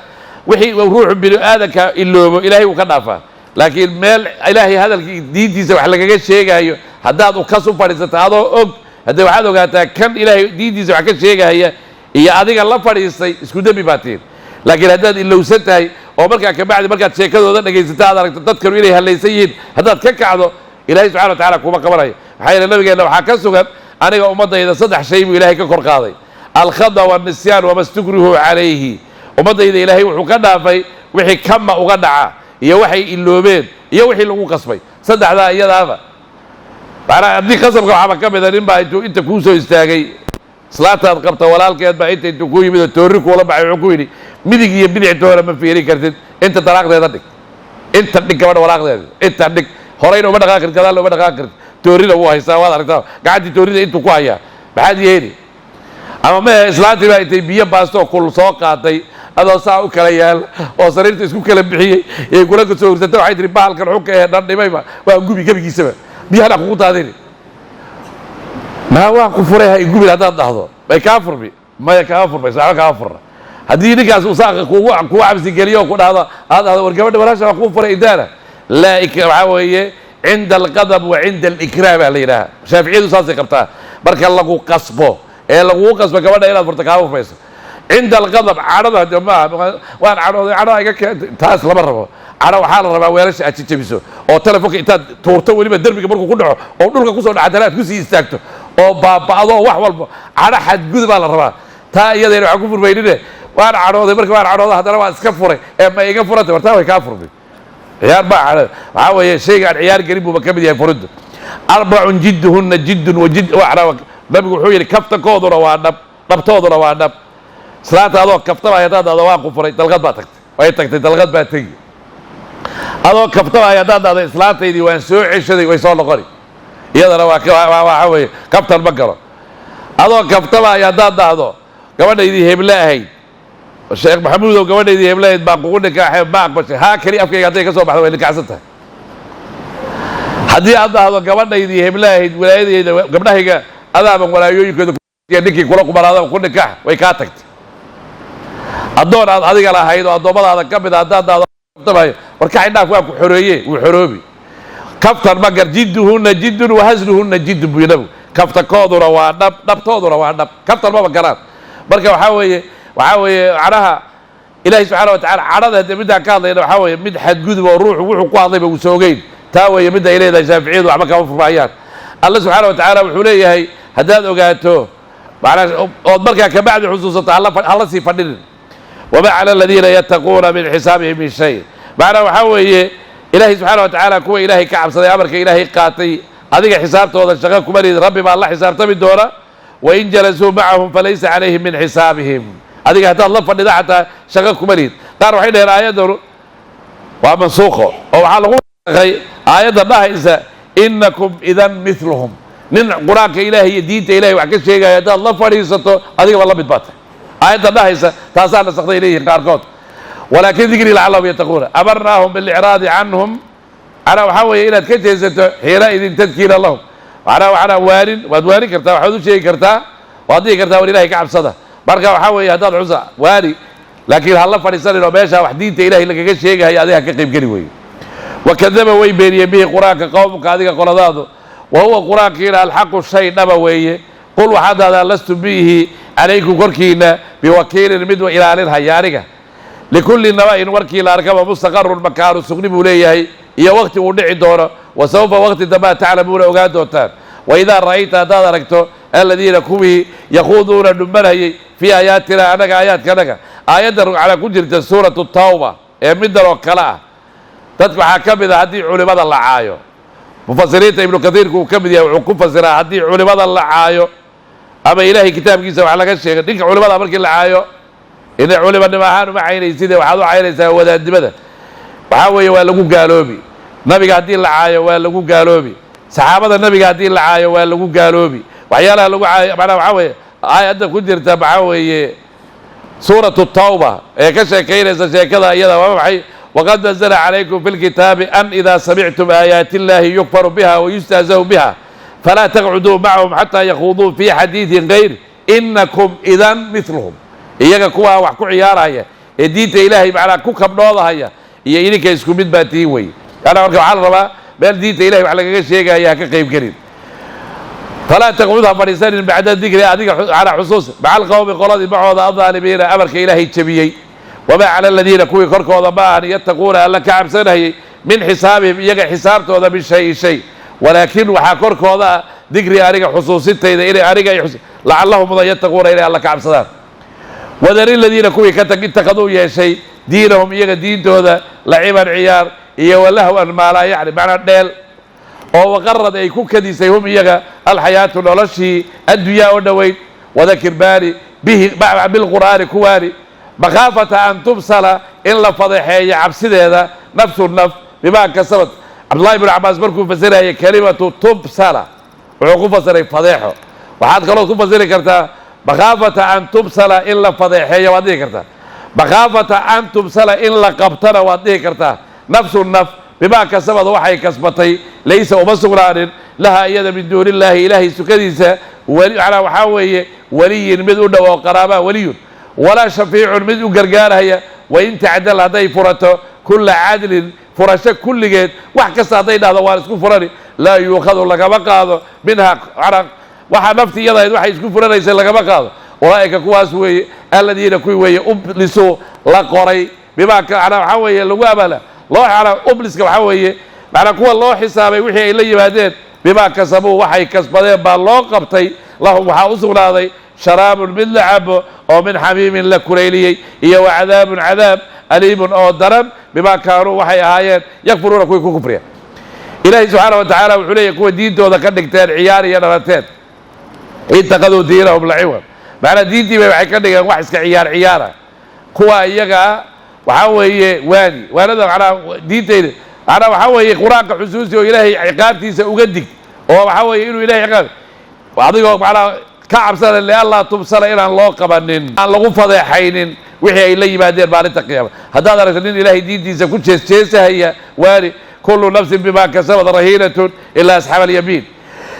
وحي وروح بني آدم إلو إلهي وكنافا لكن مال إلهي هذا الدين دي سوى حلقة شيء هي هذا كسر فريسة هذا أب هذا واحد وقتها كم إلهي دين دي سوى حكي شيء هي أديك الله فريسة اسكت بباتين لكن هذا اللي وستها أو بركة كبعد بركة شيء كذا هذا نجي ستها تذكر إليه هل يسيد هذا كعده إلهي سبحانه وتعالى كوما كبره حين النبي قال لو حكسوا أنا أمضى إذا صدح شيء إلهي ككر قاضي الخضع والنسيان وما استكره عليه أمضى إذا إلهي وحكنا في وحي كم أغنى يا وحي اللوبين يا وحي اللي قصبي صدح ذا يا ذا أنا أدي قصب قاعد كم إذا نبى أنت كوسو يستاجي صلاة قبط ولا الكيد بقى أنت كوي من التورك ولا بعي عقولي مديك يبني التورة ما في ريكرت أنت تراك ذا ذاتك أنت عندك كمان وراك ذا أنت عندك هراين وما دقاقر كذا لو ما دقاقر توريد هو هيساوي هذا قاعد توريد أنتوا كوايا بعد يهدي أما ما إسلامي بقى تبيه باستو كل ساق قاطي هذا ساعة كليال وصرت اسمه كلام بحية يقول لك سوور ستة واحد ربع الكرحوك نادي ما يبغى وأقوم يجيب كيسة بيها لقوط هذين ما هو كفرها يقوم هذا الضهضة ما يكافر بي ما يكافر بس على كافر هذه نكاس وساق كوا عبس الجليو وكل هذا ورجعنا ولا شيء كفر إدارة لا إكراه عند الغضب وعند الإكرام علينا شافعي وصاصي قبطان بارك الله قصبه إيه لو قصبه كمان إلى البرتقال فيس عند الغضب عرضها جماعة وأنا عرض تاس لمرة عرض حال ربع ويرش أتشتبسه أو تلفك إنت تورته ولي بدربك بركو كله أو نورك كوسو عدالات كوسي يستاكته أو بعضه وحول على حد جذب على الربع تا يدير عقوب بيننا وأنا عرض برك وأنا عرض هذا ربع سكفره إما يكفره تورته ويكفر بي عيار بقى وحاول شيء عن عيار قريب وبكمل يفرد 4 جدهن جد وجد وعرا نبي وحوي كفت كودر وادب دبتودر وادب صلاة هذا كفت يا داد هذا واقف فري تلقت باتك وهي تكتي تلقت باتي هذا كفت يا داد هذا صلاة يدي وين سوء عشري ويصور لقري يلا وحاول كفت البقرة هذا كفت يا داد هذا قبل يدي هبلاهي الشيخ محمود وقبل يدي هبلاهي باقول لك أحب باق بس هاكري أفكي يعطيك صوب حلوة اللي كعسته haddii aad dhahdo gabadhaydii heblahayd walaayadeyda gabdhahayga adaaban walaayooyinkooda ninkii kula qubaraada ku nikax way kaa tagtay addoon aad adiga lahayd oo addoommadaada ka mid haddaad dhahdo warka indhaaf waa ku xoreeye wuu xoroobi kaftan magar jidduhunna jiddun wahasluhunna jiddun buu yidhabu kaftakooduna waa dhab dhabtooduna waa dhab kaftan maba garaan marka waxaa weeye canaha ilaahay subxaana wa tacaala cadhada haddee midaan ka hadlayna waxaa weeye mid xadgudub oo ruuxu wuxuu ku hadlayba uusa ogeyn تاوي مدة إليه شافعيد وعمك وفرعيات الله سبحانه وتعالى وحوليه هي هداد أوقاته معنا أضمرك كبعد حصوصة الله سيفنن وما على الذين يتقون من حسابهم من شيء معنا وحوي إلهي سبحانه وتعالى كوي إلهي كعب صدي أمرك إلهي قاطي هذيك حسابته هذا الشغال كمريد ربي مع الله حسابته بالدورة وإن جلسوا معهم فليس عليهم من حسابهم هذيك هتا الله فنن حتى شغال كمريد قالوا حين الآية دور ومنسوخه أو على آيات الله إذا إنكم إذا مثلهم من قرآن إلهي دين إلهي وحكي شيء آيات الله فريسته هذه والله بتبات آيات الله إذا تاسعنا استخدم إليه قارقات ولكن ذكري لعلهم يتقون أمرناهم بالإعراض عنهم أنا وحاول إلى كتيزة حينئذ تذكير لهم أنا وارن ودواري كرتا وحدو شيء كرتا وأضيه كرتا ولله كعب صدى بركة وحاول هذا العزة واري لكن الله فريسته لو بيشا وحدين إلهي لك شيء هي هذه كقيم كريوي وكذب ويبين به قرآن قومك هذه قرآن وهو قرآن كينا الحق الشيء نبوي قل وحد هذا لست به عليكم كركينا بوكيل المدوى إلى أن الهيارقة لكل نواء وركيل أركب مستقر المكان السقنب إليه هي وقت ودع الدورة وسوف وقت دما تعلمون أوقات دوتان وإذا رأيت هذا ركته الذين كوي يخوضون النمره في آياتنا أنك آيات كنك آيات على كل سورة التوبة من وكلاء dadka waxaa ka mid ah haddii culimada la caayo mufasiriinta ibnu katiirku uu ka mid yahay wuxuu ku fasiraa haddii culimada la caayo ama ilaahay kitaabkiisa wax laga sheegay ninka culimada markii la caayo inay culimanimo ahaan uma caynaysid waxaad u caynaysaa wadaadnimada waxaa weeye waa lagu gaaloobi nabiga haddii la caayo waa lagu gaaloobi saxaabada nabiga haddii la caayo waa lagu gaaloobi waxyaalaha lagu caayo macnaha waxaa weeye aayadda ku jirta waxaa weeye suuratu tawba ee ka sheekaynaysa sheekada iyada waa maxay وقد نزل عليكم في الكتاب أن إذا سمعتم آيات الله يكفر بها ويستهزأ بها فلا تقعدوا معهم حتى يخوضوا في حديث غير إنكم إذا مثلهم إياك كوها وحكو عيارها هي الدين إلهي معنا كوكب نوضها هي إياك يسكو من باتين وي أنا أركب على الربا بل دين إلهي وحلقة شيئا إياك قيم كريم فلا تقعدها فريسان بعد الذكر على حصوص مع القوم قراد معه الظالمين أمرك إلهي التبيي وما على الذين كوي كركوا ضبان يتقون ألا كعب سنه من حسابهم يجا حسابته هذا من شيء ولكن وحاكركوا هذا ذكري أريك حصوصيته إذا إلي أريك لعلهم يتقون إلى ألا كعب سنه وذري الذين كوي اتخذوا يا شيء دينهم يجا دينته هذا لعبا عيار إيه ولهوا ما لا يعني معنى الديل وقرد أي كديسهم يجا الحياة ونولشي الدنيا والنوين وذكر باري به بالقرآن كواري مخافة أن تبصل إلا فضحية عبسد هذا نفس النفس بما كسبت عبد الله بن عباس بركو فسرها هي كلمة تبصل وعقوب فسرها فضيحه وحد قالوا فسرها كرتا مخافة أن تبصل إلا فضحية واديه كرتا مخافة أن تبصل إلا قبطنا واديه كرتا نفس النفس بما كسبت وحي كسبتي ليس ومسغران لها يد من دون الله إلهي سكديسة ولي على وحاوية ولي مدون وقرابة ولي ولا شفيع مدو قرقار هي وإن تعدل هذي فرته كل عادل فرشه كل جيد وحكس هذي هذا وارسكو فرني لا يؤخذ لك مقاض منها عرق وحا نفتي يضا وحا يسكو فرني يسير لك مقاض أولئك كواسوي الذين كوي أبلسوا لقري بما على حوي اللقابة الله على أبلس كحوي على كوا الله حسابي وحي إلي بعدين بما كسبوا وحي كسبوا بالله قبطي لهم وحا أسغنا هذي شراب من لعب ومن حميم لكريلي هي وعذاب أليم أو درن بما كانوا وحي آيات يكفرون كوي كفريا إلهي سبحانه وتعالى وحليه كوي دين تودا كدكتين عياري ينرتين اتخذوا دينهم لعبا معنى دينتي waxay ka dhigaan wax iska ciyaara kuwa iyaga waxa weeye waanada macna diintayda ana waxa weeye quraanka xusuusi oo ilaahay ciqaabtiisa uga dig oo waxa weeye inuu ilaahay ciqaab adigoo macna ka cabsada ilaa Allah tubsala inaan loo qabanin aan lagu fadeexaynin wixii ay la yimaadeen maalinta qiyaamada haddaad aragto in ilaahay diintiisa ku jeesjeesahaya waali kullu nafsin bima kasabat rahiinatun illa ashab al-yamin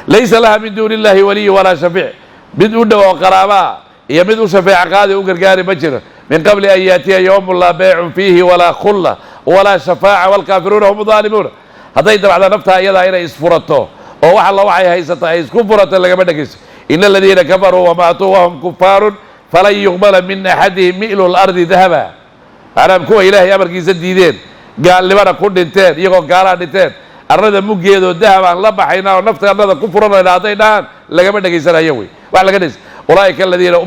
laysa laha min duni illahi waliy wala shafi' mid u dhow qaraaba iyo mid u shafeeca qaadi u gargaari ma jiro min qabli an yatiya yawmun la bay'un fihi wala khulla wala shafaa'a wal kafiruna hum dhalimun haday dabacda nafta iyada inay isfurato oo wax alla waxay haysata ay isku furato laga badhageyso innal ladina kafaru wa maatu wa hum kuffarun falan yuqbala min ahadihim mi'lu al-ardi dhahaba arab kuwa ilaahay amarkiisa diideen gaalnimada ku dhinteen iyagoo gaala dhinteen arrada mugeedo dahabaan la baxayna oo nafta arrada ku furanayna haday dhaan laga badhageysanayo way wax laga dhis ulaa'ika alladina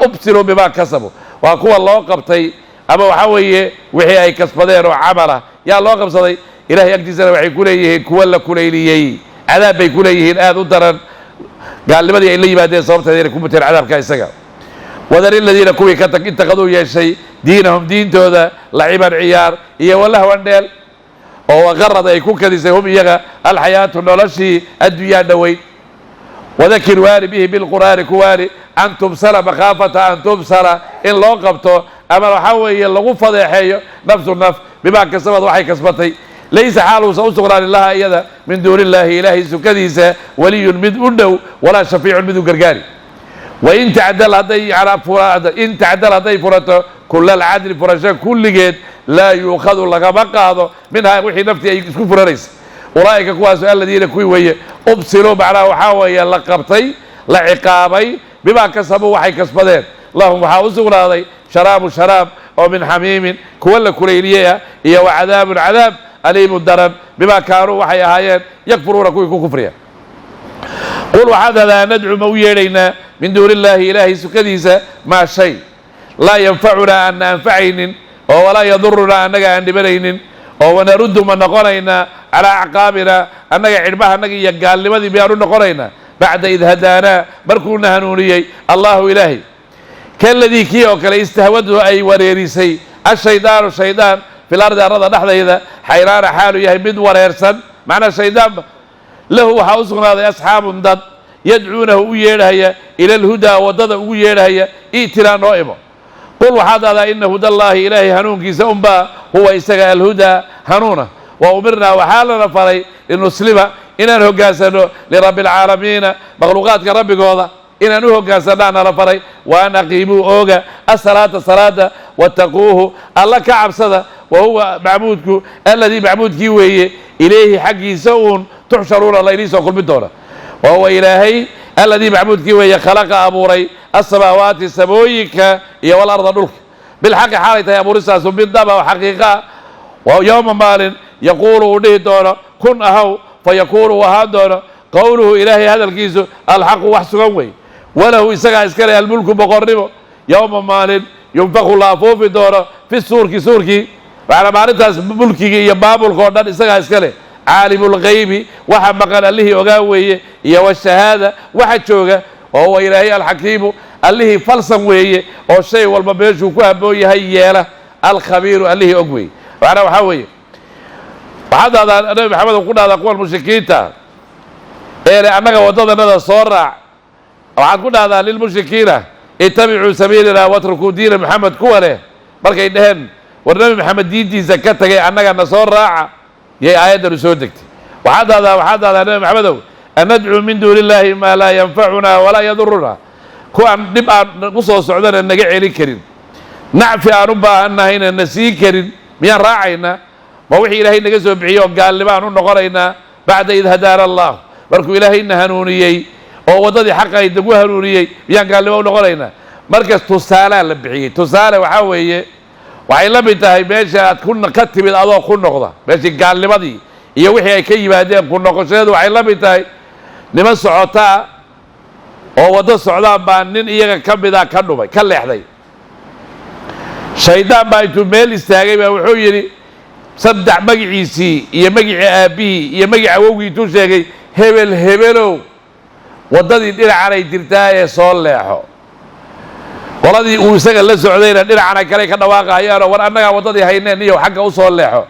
ubsiru bima kasabu waa kuwa loo qabtay ama waxa weeye wixii ay kasbadeen oo camala yaa loo qabsaday ilaahay agtiisana waxay ku leeyihiin kuwa la kuleyliyey cadaab bay ku leeyihiin aad u daran gaalnimadii ay la yimaadeen sababteeda inay ku muteen cadaabka isaga wadari aladiina kuwii ka intaqaduu yeeshay diinahum diintooda laciban ciyaar iyo walahwan dheel oo waqarad ay ku kadisay hum iyaga alxayaatu noloshii adduunyaa dhoweyn وذكر واري به بالقرآن كواري أن تبصر مخافة أن تبصر إن لو قبته أما وحوي اللغو فضيحي نفس النفس بما كسبت وحي كسبتي ليس حاله سأصغر لله أيضا من دون الله إلهي سكديسة ولي مد أنه ولا شفيع مد قرقاري وإن تعدل هذي على فراد إن تعدل هذي فرته كل العدل فرشا كل جد لا يؤخذ لك مقاضه منها وحي نفتي يسكو فراريس أولئك كواس الذين كوي ويه أبصروا معنا وحاوية لقبتي لعقابي بما كسبوا وحي كسبدين اللهم حاوزوا هذا شراب ومن حميم كل كليلية هي وعذاب عذاب أليم الدرن بما كانوا وحي هايين يكفرون كوي كفريا قل وحدث ندعو مويا إلينا من دون الله إلهي سكديسة ما شيء لا ينفعنا أن ننفعين ولا يضرنا أنك عند برين ونرد من نقرينا على أعقابنا أنك عربها أنك يقال لماذا بيارون نقرينا بعد إذ هدانا بركونا هنونيي الله إلهي كالذي كيوك استهوده أي وريريسي الشيطان في الأرض أرضا نحن إذا حيران حاله يهمد وريرسا معنى الشيطان له حوصنا هذا أصحاب ضد يدعونه إلى الهدى وضد إليه إيتنا نائبا قل وحدث إن هدى الله إلهي هنون كيس أمبا هو إستقى الهدى هنونه وأمرنا وحالنا فري لنسلم إن نهجاسنا لرب العالمين مخلوقات كرب قوضة إن نهجاسنا نرفري وأن أقيموا أوجا الصلاة واتقوه الله كعب صدى وهو معبودك الذي معبودك وهي إليه حق يسون تحشرون الله إليه وكل بدونا وهو إلهي الذي معبودك وهي خلق أبوري السماوات السمويك والأرض نلك بالحق حالة يا أبو رساس بالضبع وحقيقة ويوم مال يقول وليه دونا كن أهو فيكون وهاد دونا قوله إلهي هذا الكيس الحق وحسقوي وله إسقى إسكالي الملك بقربه يوم مال ينفخ الله فوق دونا في السوركي سوركي وعلى معناتها ملكي يباب القردان إسقى إسكالي عالم الغيب وحب مقال اللي وقاوي والشهادة واحد شوقه وهو إلهي الحكيم اللي فلسم وهي والشيء والمبيش وكوهبوي هياله الخبير اللي أقوي وأنا وحوي وهذا النبي محمد وقلنا هذا أقوى المشركين إيه أنك وضعنا هذا صورة وعاد قلنا هذا للمشركين اتبعوا سبيلنا واتركوا دين محمد كوله مركا إنهن والنبي محمد دين زكاة أنك النصارى راعة يا آيات رسولك وهذا النبي محمد أن ندعو من دون الله ما لا ينفعنا ولا يضرنا كون نبقى نقصص عندنا النجاع لكريم نعفي أربعة أن هنا نسي كريم مين راعينا ما وحي إلهي نجسوا بعيون قال لما نقرينا بعد إذ هدانا الله بركو إلهي هنونيي أو وضدي حقا يدقوا هنونيي مين قال لما نقرينا مركز تصالة لبعي تصالة وحوي وحي لم ينتهي ماشي تكون كتب الأضواء كل نقطة ماشي قال لما دي iyo wixii ay ka yimaadeen ku noqosheedu waxay la mid tahay niman socota oo wada socdaan baa nin iyaga ka mid ah ka dhumay ka leexday shaydaan baa intuu meel istaagay baa wuxuu yidhi saddex magaciisii iyo magicii aabbihii iyo magicii awowgii intuu sheegay hebel hebelow waddadii dhinacanay jirtaa ee soo leexo qoladii uu isaga la socdayna dhinacana kale ka dhawaaqayaanoo war annagaa waddadii hayneen iyo xagga u soo leexo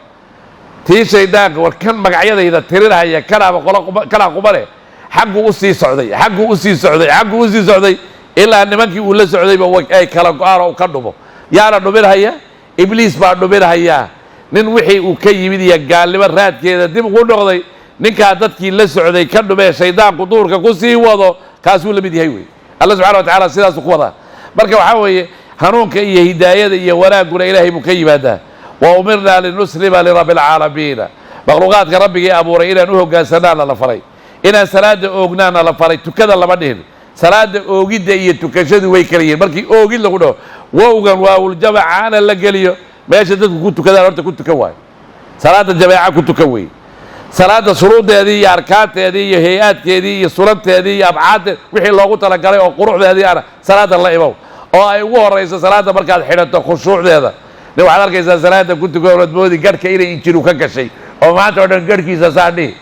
tii shaydaanka war kan magacyadayda tirinhaya kanaa qubale xagguu u sii socday xagguu u sii socday xagguu u sii socday ilaa nimankii uu la socdayba ay kala go-aan oo ka dhumo yaana dhuminhaya ibliis baa dhuminhayaa nin wixii uu ka yimid iyo gaalnimo raadkeeda dib ugu noqday ninkaa dadkii la socday ka dhumee shaydaanku duurka ku sii wado kaasuu la mid yahay wey alla subxana wa tacala sidaasuu ku wadaa marka waxaa weeye hanuunka iyo hidaayada iyo wanaagguna ilaahay buu ka yimaadaa wa umirnaa linuslima lirabbi alcaalamiina makhluuqaadka rabbigii abuuray inaan u hogaansanaana la faray inaan salaada oognaana la faray tukada lama dhihin salaada oogidda iyo tukashadu way kala yihiin markii oogid lagu dhaho wowgan waawuljamacaana la geliyo meesha dadku ku tukadaan horta ku tukan waayo salaada jamaaca ku tukan weeye salaada shuruudeedii iyo arkaanteedii iyo hay-aadkeedii iyo sunanteedii iyo abcaadteed wixii loogu talagalay oo quruxdeedii ana salaada la imow oo ay ugu horayso salaada markaad xidhato khushuucdeeda nin waxaad arkaysaa salaada ku tukan ood moodi garhka inay injiru ka gashay oo maanta oo dhan garhkiisa saa dhihi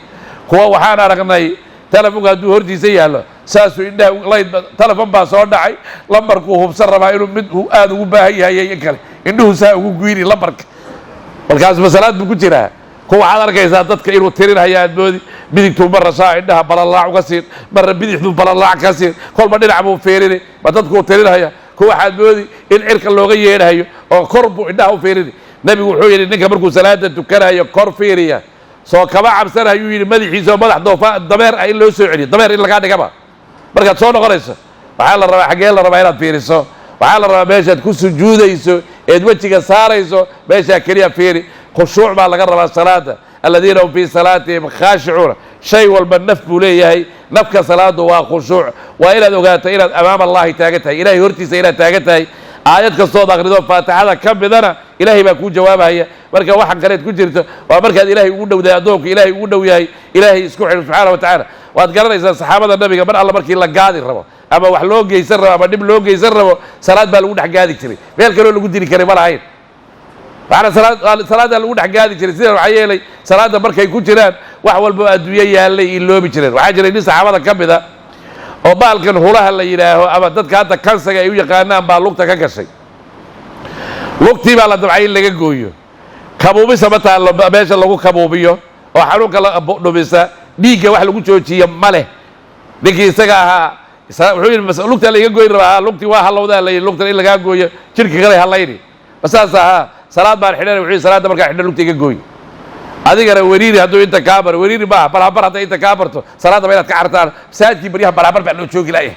kuwa waxaan aragnay telefonka hadduu hortiisa yaallo saasuu indhaha telefon baa soo dhacay lambarkuu hubsan rabaa inuu mid aada ugu baahan yahay in kale indhuhu saa ugu guyni lambarka markaas masalaad buu ku jiraa kuwa waxaad arkaysaa dadka inuu tirinhaya aad moodi midigtuu marra saa indhaha balalaac uga siin marra bidixduu balalaac ka siin kolba dhinac buu fiirini ma dadkuu tirinhaya kuwa waxaad moodi in cirka looga yeedhayo oo kor buu indhaha u fiirini nebigu wuxuu yidhi ninka markuu salaada tukanayo kor fiiriya soo kama cabsan ayuu yidhi madaxiisa oo madax dameer ah in loo soo celiyo dameer in lagaa dhigaba markaad soo noqonayso waxaa la rabaa xaggee la rabaa inaad fiiriso waxaa la rabaa meeshaad ku sujuudayso eed wejiga saarayso meeshaa keliya fiiri khushuuc baa laga rabaa salaada aladiina hum fii salaatihim khaashicuuna shay walba naf buu leeyahay nafka salaadu waa khushuuc waa inaad ogaato inaad amaama allahi taagan tahay ilahay hortiisa inaad taagan tahay aayad kastood akrido faatixada ka midana ilaahay baa kuu jawaabahaya marka waxan kaleed ku jirto waa markaad ilaahay ugu dhowdahay addoonku ilaahay ugu dhow yahay ilaahay isku xidho subxaana wa tacaala waad garanaysaa saxaabada nabiga mar alla markii la gaadi rabo ama wax loo geysan rabo ama dhib loo geysan rabo salaad baa lagu dhex gaadi jiray meel kaloo lagu diri karay ma lahayn waxaana salaadaa lagu dhex gaadi jiray sidan waxaa yeelay salaadda markay ku jiraan wax walbo adduunyo yaallay iloobi jireen waxaa jiray nin saxaabada ka mida oo baalkan hulaha la yidhaaho ama dadka hadda kansaga ay u yaqaanaan baa lugta ka gashay lugtii baa la dabcay in laga gooyo kabuubisa ma taallo meesha lagu kabuubiyo oo xanuunka dhumisa dhiigga wax lagu joojiyo ma leh ninkii isaga ahaa wuxuu yidhi lugtaa laiga goyn rabaa lugtii waa hallowdaa la yidhi lugtan in lagaa gooyo jidhka kale hallayni ma saas ahaa salaad baan xidhanay wuxuu yidhi salaadda markaa xidhan lugta iga gooy adigana weriiri hadduu inta kaa baro weriiri maaha barhabar hadday inta kaa barto salaadda ba inaad ka cartaan masaajidkii baryaha barhabar baa loo joogi layahay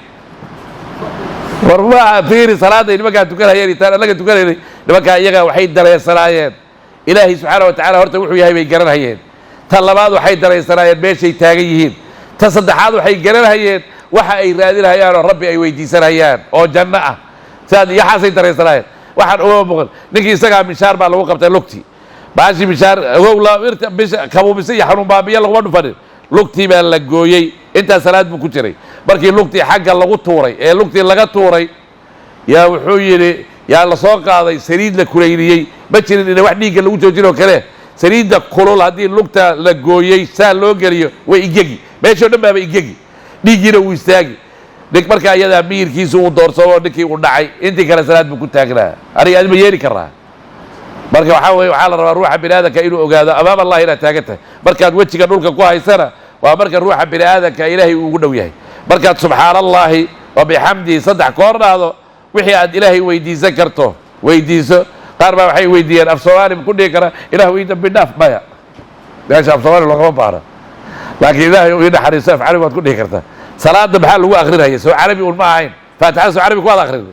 war maa fiiri salaadday nimankaa tukanayeen itaan annaga tukanaynay nimankaa iyaga waxay dareensanaayeen ilaahay subxaana wa tacala horta wuxuu yahay bay garanhayeen tan labaad waxay dareensanaayeen meeshay taagan yihiin tan saddexaad waxay garanhayeen waxa ay raadinhayaan oo rabbi ay weydiisanayaan oo janno ah sidaad yaxaasay dareensanaayeen waxaan uma muuqan ninkii isagaa mishaar baa lagu qabtay lugtii baashi mishaar kabuubisa iyo xanuun baabiya laguma dhufanin lugtii baa la gooyey intaa salaad buu ku jiray markii lugtii xagga lagu tuuray ee lugtii laga tuuray yaa wuxuu yidhi yaa la soo qaaday saliid la kulayliyey ma jirin ina wax dhiigga lagu joojinoo kale saliidda kulul haddii lugta la gooyey saa loo geliyo way igegi meeshao dhan baaba igegi dhiiggiina wuu istaagi markaa iyadaa miyirkiisa uu doorsamo ninkii uu dhacay intii kale salaad buu ku taagnaa aniga adima yeeli karaa marka waxaa weye waxaa la rabaa ruuxa bini aadamka inuu ogaado amaam allah inaad taagan tahay markaad wejiga dhulka ku haysana waa marka ruuxa bini aadamka ilaahay uu ugu dhow yahay markaad subxaana allahi wa bixamdihi saddex koor dhahdo wixii aad ilaahay weydiisan karto weydiiso qaar baa waxay weydiiyeen af soomaali ma ku dhihi karaa ilahu ii dambi dhaaf maya meesha af soomaali loogama baahna laakiin ilaahay ii naxariiso af carabi waad ku dhihi kartaa salaada maxaa lagu akrinaya soo carabi un ma ahayn faatixada soo carabi kuwaad akrin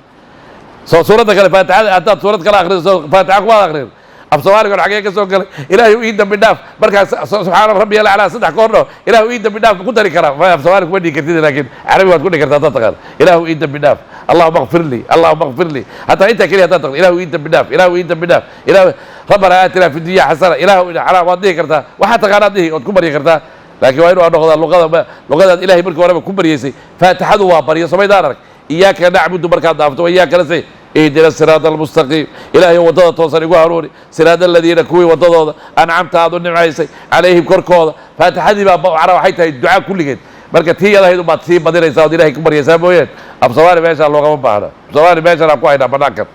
soo suuradda kale faatixada haddaad suurad kale akriso faatixa kuwaad akrin af soomaaligan xagee ka soo galay ilaahay ii dambi dhaaf markaas subxaana rabbiya alaclaa saddex koor dhaho ilaahu ii dambi dhaaf ma ku dari karaa af soomaali kuma dhihi kartid laakiin carabi waad ku dhihi kartaa haddaad taqaan ilaahu ii dambi dhaaf allahuma akfir lii allahuma akfir lii hataa intaa keliya haddaad taqaan ilaahu ii dambi dhaaf ilaahu ii dambi dhaaf ilaahu rabbanaa aatinaa fi dunya xasana ilaahu waad dhihi kartaa waxaad taqaanaad dhihi ood ku baryi kartaa laakiin waa inuu noqdaa luqadaad ilahay markii horeba ku baryeysay faatixadu waa baryo samaydaan arag iyaaka nacbudu markaad dhaafto wa iyaaka nastaiin اهدنا الصراط المستقيم إلهي وضد توصل هروني صراط الذين كوي وضد أنعمت أظن عيسى عليهم كركوضة فاتحدي بابا عرب حيث الدعاء كل جد مركز هي هذا ما تصيب بدر يساعد إلهي كبر يساموين أبصواني ما شاء الله كمان بعده أبصواني ما شاء الله قاعدة بناكر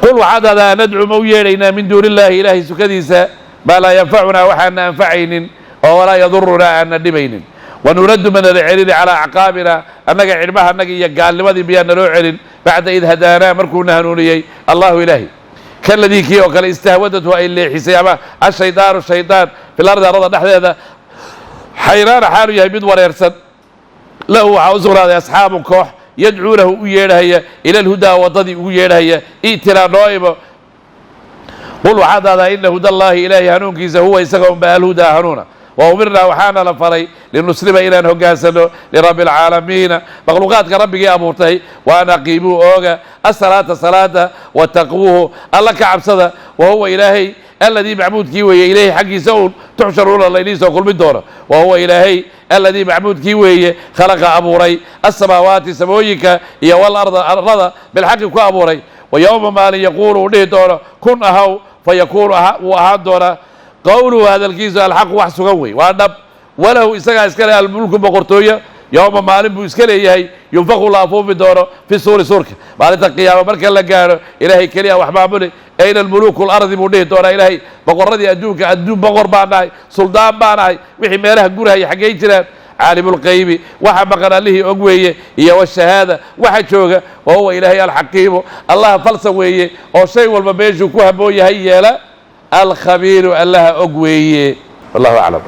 قل وحدنا ندعو مويلنا من دون الله إلهي سكديسا ما لا ينفعنا وحنا أنفعين ولا يضرنا أن ندبين ونرد من العلن على عقابنا أنك علمها أنك يقال لماذا بيان العلن بعد إذ هدانا مركونا هنوني الله إلهي كالذي كي وكال استهودته إلي حسيما الشيطان في الأرض أرض نحن هذا حيران حاله يهبد وريرسد له عوزر هذا أصحاب كوح يدعونه ويرهي إلى الهدى وضدي ويرهي إيتنا نائبا قل هذا إن هدى الله إلهي هنون كيسا هو يسقهم بالهدى هنونا وأمرنا وحانا لفري لنسلم إلى نهجاسنا لرب العالمين مخلوقات ربك يا أبورتي وأنا قيموا أوجا الصلاة واتقوه الله كعب صدى وهو إلهي الذي معبود كيوي إليه حق يسون تحشرون الله إليه وكل من دوره وهو إلهي الذي معبود كيوي خلق أبوري السماوات سمويك يا والأرض بالحق كأبوري ويوم ما يقول له دوره كن أهو فيكون وأهاد دوره قولوا هذا الكيس الحق وحسوي وأدب وله إسكال الملك بقرطوية يوم ما علم بإسكاليه ينفخ الله فوق بدوره في سورك بعد القيامة مركز لقاره إلهي كليه وحبابني أين الملوك الأرض موديه دوره إلهي بقردي أدوك أدوب بقر باناي سلطان باناي وحي مالها قرها حقيتنا عالم الغيب وحبقنا له أقويه هي والشهادة وحشوغه وهو إلهي الحكيم الله فلسويه أو شيء والمبيش كوها بويه هي لا الخبير الله أقويه والله أعلم.